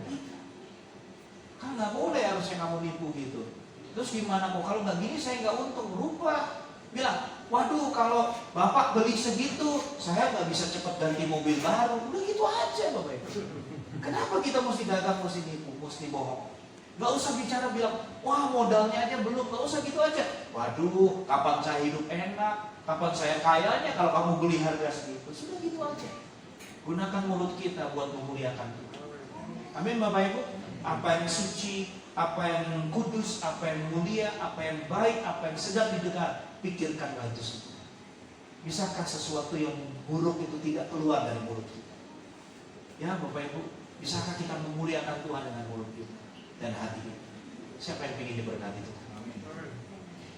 Kan nggak boleh harusnya kamu nipu gitu. Terus gimana kok kalau nggak gini saya nggak untung? Rubah. Bilang, waduh kalau bapak beli segitu, saya nggak bisa cepat ganti mobil baru. Udah gitu aja Bapak Ibu. Kenapa kita mesti dagang, mesti nipu, mesti bohong? Gak usah bicara bilang, wah modalnya aja belum, gak usah gitu aja. Waduh, kapan saya hidup enak, kapan saya kayanya kalau kamu beli harga segitu. Sudah gitu aja. Gunakan mulut kita buat memuliakan Tuhan. Amin Bapak Ibu. Apa yang suci, apa yang kudus, apa yang mulia, apa yang baik, apa yang sedang didengar, pikirkanlah itu semua. Bisakah sesuatu yang buruk itu tidak keluar dari mulut kita? Ya Bapak Ibu, bisakah kita memuliakan Tuhan dengan mulut kita dan hati kita? Siapa yang ingin diberkati Tuhan?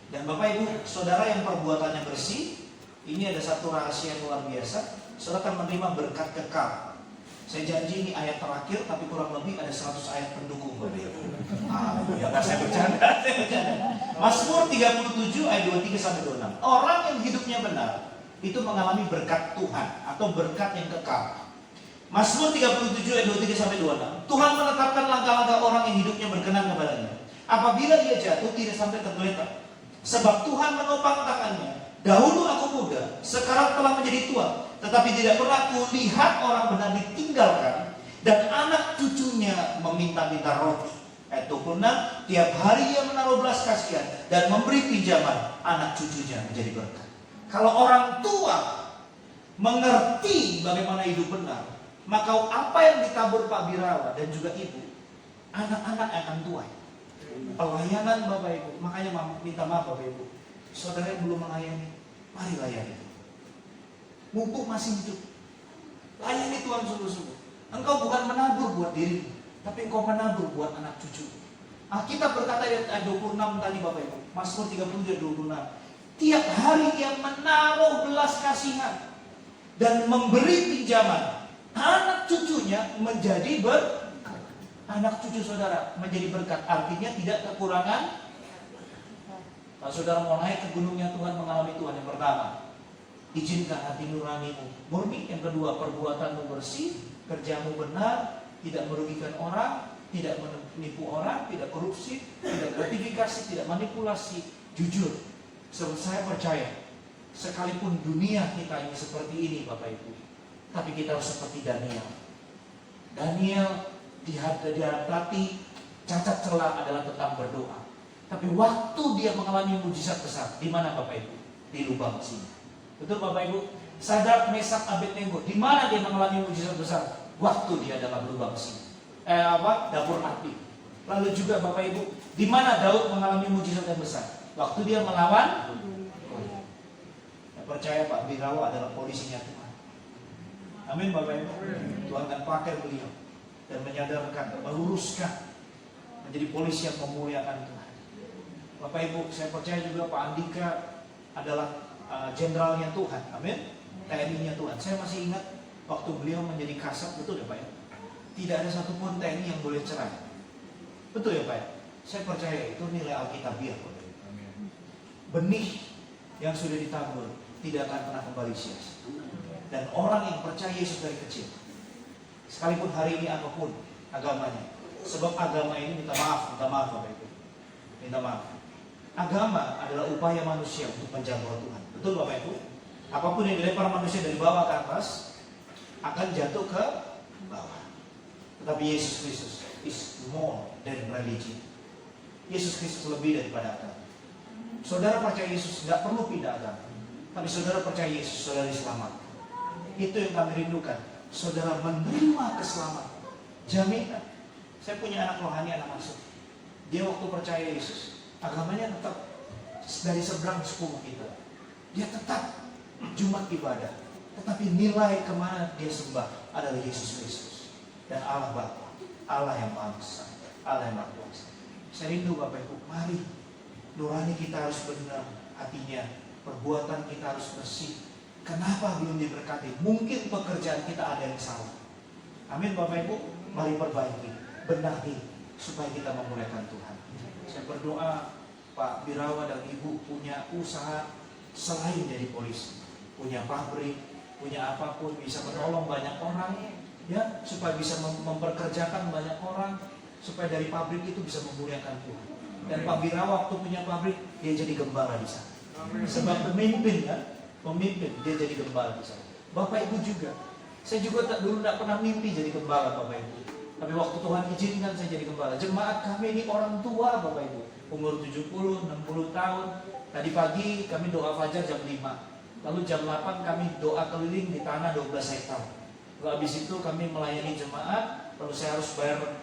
Dan Bapak Ibu, saudara yang perbuatannya bersih, ini ada satu rahasia yang luar biasa. Saudara akan menerima berkat kekal. Saya janji ini ayat terakhir, tapi kurang lebih ada 100 ayat pendukung Bapak Ibu. Ya nggak, saya bercanda. Mazmur 37 ayat 23-26. Orang yang hidupnya benar itu mengalami berkat Tuhan atau berkat yang kekal. Mazmur 37 ayat 23-26. Tuhan menetapkan langkah-langkah orang yang hidupnya berkenan kepadanya. Apabila dia jatuh tidak sampai tergeletak. Sebab Tuhan menopang tangannya. Dahulu aku muda, sekarang telah menjadi tua, tetapi tidak pernah kulihat orang benar ditinggalkan dan anak cucunya meminta-minta roti. Ayat 26, tiap hari ia menaruh belas kasihan dan memberi pinjaman, anak cucunya menjadi berkat. Kalau orang tua mengerti bagaimana hidup benar, maka apa yang ditabur Pak Birawa dan juga Ibu, anak-anak akan tuai. Pelayanan Bapak Ibu, makanya minta maaf Bapak Ibu, saudara yang belum melayani, mari layani. Mumpung masih hidup, layani Tuhan sungguh-sungguh. Engkau bukan menabur buat dirimu, tapi engkau menabur buat anak cucu. Alkitab berkata ayat 26 tadi Bapak Ibu, Mazmur 37 26. Tiap hari ia menaruh belas kasihan dan memberi pinjaman. Anak cucunya menjadi anak cucu saudara menjadi berkat. Artinya tidak kekurangan. Kalau saudara mau naik ke gunungnya Tuhan, mengalami Tuhan, yang pertama, izinkan hati nuranimu murni. Yang kedua, perbuatanmu bersih, kerjamu benar, tidak merugikan orang, tidak menipu orang, tidak korupsi, tidak gratifikasi, tidak manipulasi, jujur. Sebab saya percaya, sekalipun dunia kita ini seperti ini Bapak Ibu, tapi kita harus seperti Daniel. Daniel dihadapi cacat celah adalah tentang berdoa. Tapi waktu dia mengalami mujizat besar, di mana Bapak Ibu? Di lubang singa. Betul Bapak Ibu? Sadrak, Mesak, Abednego, di mana dia mengalami mujizat besar? Waktu dia dalam lubang singa. Dapur api. Lalu juga Bapak Ibu, di mana Daud mengalami mujizat yang besar? Waktu dia melawan. Saya percaya Pak Birawa adalah polisinya Tuhan. Amin Bapak Ibu. Tuhan akan pakai beliau dan menyadarkan, meluruskan, menjadi polisi yang memuliakan Tuhan. Bapak Ibu, saya percaya juga Pak Andika adalah jenderalnya Tuhan. Amin. TNI-nya Tuhan. Saya masih ingat waktu beliau menjadi kasat, betul ya Pak ya? Tidak ada satupun TNI yang boleh cerai. Betul ya Pak ya? Saya percaya itu nilai Alkitabiah. Benih yang sudah ditabur tidak akan pernah kembali sia-sia. Dan orang yang percaya Yesus dari kecil, sekalipun hari ini apapun agamanya, sebab agama ini minta maaf Bapak Ibu, minta maaf. Agama adalah upaya manusia untuk menjangkau Tuhan. Betul Bapak Ibu? Apapun yang dilempar manusia dari bawah ke atas akan jatuh ke bawah. Tetapi Yesus Kristus is more than religion. Yesus Kristus lebih daripada agama. Saudara percaya Yesus, nggak perlu pindah agama. Tapi saudara percaya Yesus, saudara diselamatkan. Itu yang kami rindukan. Saudara menerima keselamatan, jaminan. Saya punya anak rohani, anak asuh. Dia waktu percaya Yesus, agamanya tetap dari seberang sepupu kita. Dia tetap Jumat ibadah, tetapi nilai kemana dia sembah adalah Yesus Kristus dan Allah Bapa, Allah yang Maha Besar, Allah yang Maha Kuasa. Saya rindu Bapak Ibu, mari nurani kita harus benar hatinya, perbuatan kita harus bersih. Kenapa belum diberkati? Mungkin pekerjaan kita ada yang salah. Amin Bapak Ibu, mari perbaiki, benahi supaya kita memuliakan Tuhan. Saya berdoa Pak Birawa dan Ibu punya usaha selain jadi polisi, punya pabrik, punya apapun, bisa menolong banyak orang, ya, supaya bisa memperkerjakan banyak orang, supaya dari pabrik itu bisa memuliakan Tuhan. Dan Pak Birawa waktu punya pabrik, dia jadi gembala di sana. Sebab pemimpin kan, pemimpin dia jadi gembala di sana. Bapak Ibu juga, saya juga dulu tidak pernah mimpi jadi gembala Bapak Ibu. Tapi waktu Tuhan izinkan saya jadi gembala. Jemaat kami ini orang tua Bapak Ibu, umur 70, 60 tahun. Tadi pagi kami doa fajar jam 5. Lalu jam 8 kami doa keliling di tanah 12 hektar. Lalu habis itu kami melayani jemaat. Lalu saya harus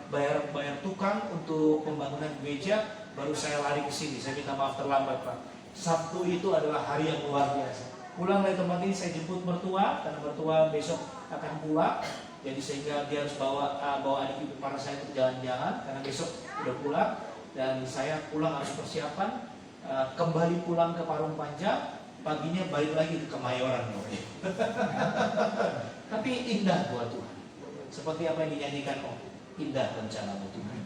bayar tukang untuk pembangunan gereja. Baru saya lari ke sini. Saya minta maaf terlambat Pak. Sabtu itu adalah hari yang luar biasa. pulang dari tempat ini saya jemput mertua, karena mertua besok akan pulang. Jadi sehingga dia harus bawa adik ipar saya untuk jalan-jalan, karena besok udah pulang. Dan saya pulang harus persiapan, kembali pulang ke Parung Panjang, paginya balik lagi ke Kemayoran. Tapi indah buat Tuhan. Seperti apa yang dinyanyikan, oh indah rencanamu Tuhan.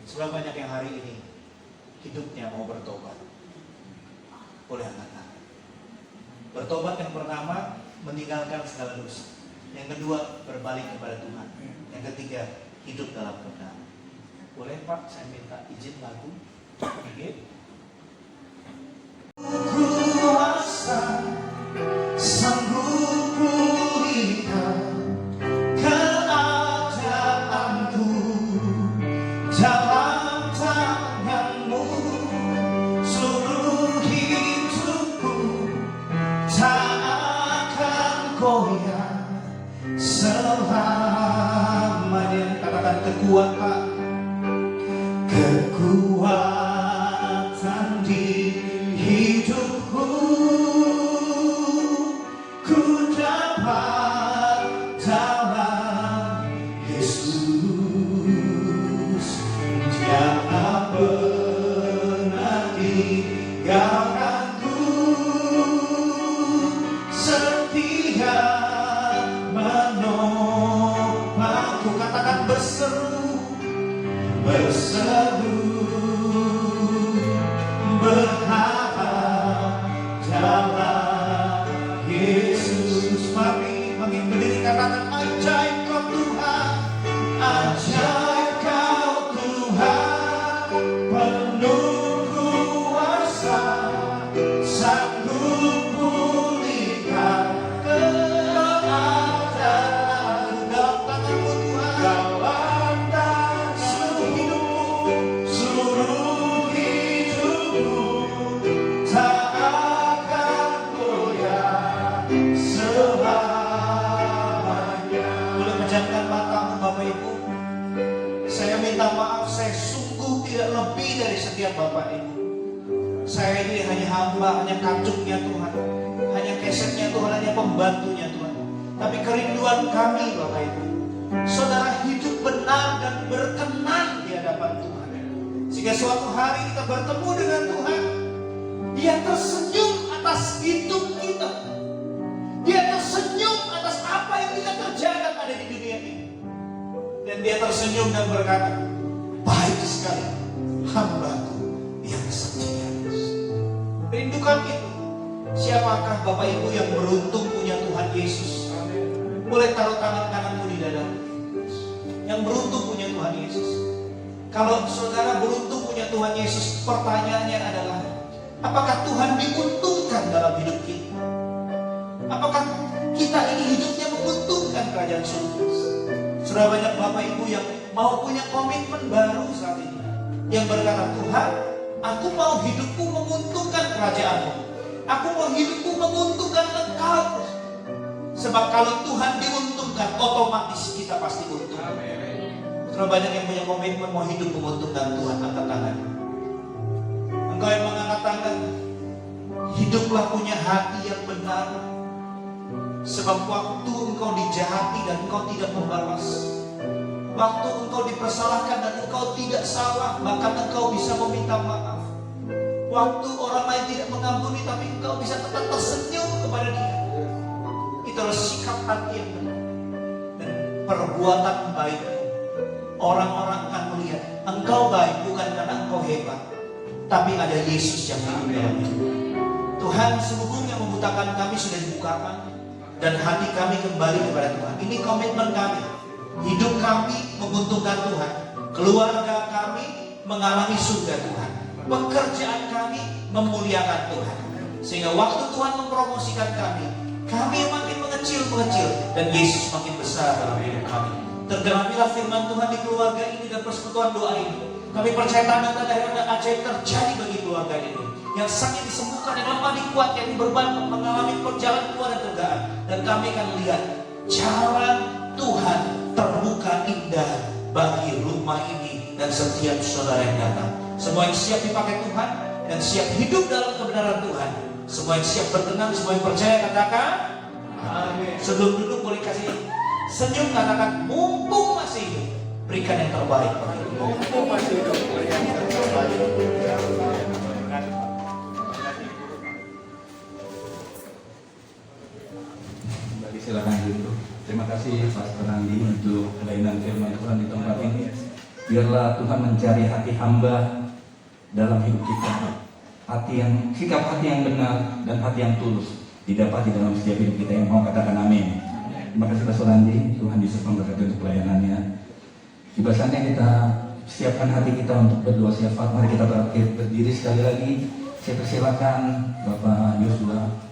Sebab banyak yang hari ini hidupnya mau bertobat. Boleh angkat. Bertobat yang pertama, meninggalkan segala dosa. Yang kedua, berbalik kepada Tuhan. Yang ketiga, hidup dalam kebenaran. Boleh Pak, saya minta izin lagu. Oke. Kuasa sanggup pulihkan keadaanku dalam tanganmu, seluruh hidupku tak akan goyah selamanya. Katakan kekuatan di hidupku, ku dapat dalam Yesus. Dia tak pernah tinggalkanku, setia menopangku. Katakan berseru, berharap dalam Yesus. Mari berdiri, katakan ajaib kau Tuhan, ajaib kau Tuhan, penuh kuasa, sanggup pulihkan keadaan. Dalam tanganmu Tuhan, dalam tangan seluruh hidupku, seluruh hidupku tak akan goyah selamanya. Boleh pejamkan matamu Bapak Ibu. Saya minta maaf, saya sungguh tidak lebih dari setiap Bapak Ibu. Saya ini hanya hamba, hanya kacungnya Tuhan, hanya kesetnya Tuhan, hanya pembantunya Tuhan. Tapi kerinduan kami Bapak Ibu, saudara hidup benar dan berkenan di hadapan Tuhan, sehingga suatu hari kita bertemu dengan Tuhan, Dia tersenyum atas hidup kita. Dia tersenyum atas apa yang kita kerjakan ada di dunia ini. Dan Dia tersenyum dan berkata, baik sekali hamba-Ku yang setia. Rindukan itu. Siapakah Bapak Ibu yang beruntung punya Tuhan Yesus? Boleh taruh tangan kananmu di dadamu. Yang beruntung punya Tuhan Yesus. Kalau saudara beruntung punya Tuhan Yesus, pertanyaannya adalah, apakah Tuhan diuntungkan dalam hidup kita? Apakah kita ini hidupnya menguntungkan kerajaan surga? Sudah banyak Bapak Ibu yang mau punya komitmen baru saat ini, yang berkata, Tuhan, aku mau hidupku menguntungkan kerajaan-Mu. Aku mau hidupku menguntungkan Engkau. Sebab kalau Tuhan diuntungkan, otomatis kita pasti untung. Sudah banyak yang punya komitmen mau hidup menguntungkan Tuhan. Angkat tangan. Engkau yang mengangkat tangan, hiduplah punya hati yang benar. Sebab waktu engkau dijahati dan engkau tidak membalas, waktu engkau dipersalahkan dan engkau tidak salah, bahkan engkau bisa meminta maaf. Waktu orang lain tidak mengampuni, tapi engkau bisa tetap tersenyum kepada dia. Itulah sikap hati yang benar. Dan perbuatan baikmu, orang-orang akan melihat engkau baik bukan karena engkau hebat, tapi ada Yesus yang hidup dalam hidup. Tuhan sesungguhnya membutakan kami sudah dibukakan, dan hati kami kembali kepada Tuhan. Ini komitmen kami. Hidup kami menguntungkan Tuhan. Keluarga kami mengalami surga Tuhan. Pekerjaan kami memuliakan Tuhan. Sehingga waktu Tuhan mempromosikan kami makin mengecil, dan Yesus makin besar dalam hidup kami. Tergenapilah firman Tuhan di keluarga ini dan persekutuan doa ini. Kami percaya tanda-tanda ajaib terjadi bagi keluarga ini. Yang sakit disembuhkan, yang lemah dikuatkan, yang beban mengalami perjalanan keluar dan tegaan. Dan kami akan lihat jalan Tuhan terbuka indah bagi rumah ini dan setiap saudara yang datang. Semua yang siap dipakai Tuhan dan siap hidup dalam kebenaran Tuhan, Semua yang siap berkenan, semua yang percaya katakan amin. Sebelum duduk boleh kasih senyum, katakan mumpung masih hidup, berikan yang terbaik. Mumpung masih hidup, berikan yang terbaik. Kembali silakan duduk. Terima kasih Pastor Andi untuk kelainan firman Tuhan di tempat ini. Biarlah Tuhan mencari hati hamba dalam hidup kita. Sikap hati yang benar dan hati yang tulus didapati dalam setiap hidup kita. Yang mau katakan amin. Terima kasih Pastor Andi. Tuhan Yesus memberkati untuk pelayanannya. Tiba saatnya kita siapkan hati kita untuk berdoa syafaat. Mari kita berdiri sekali lagi. Saya persilakan Bapak Yosua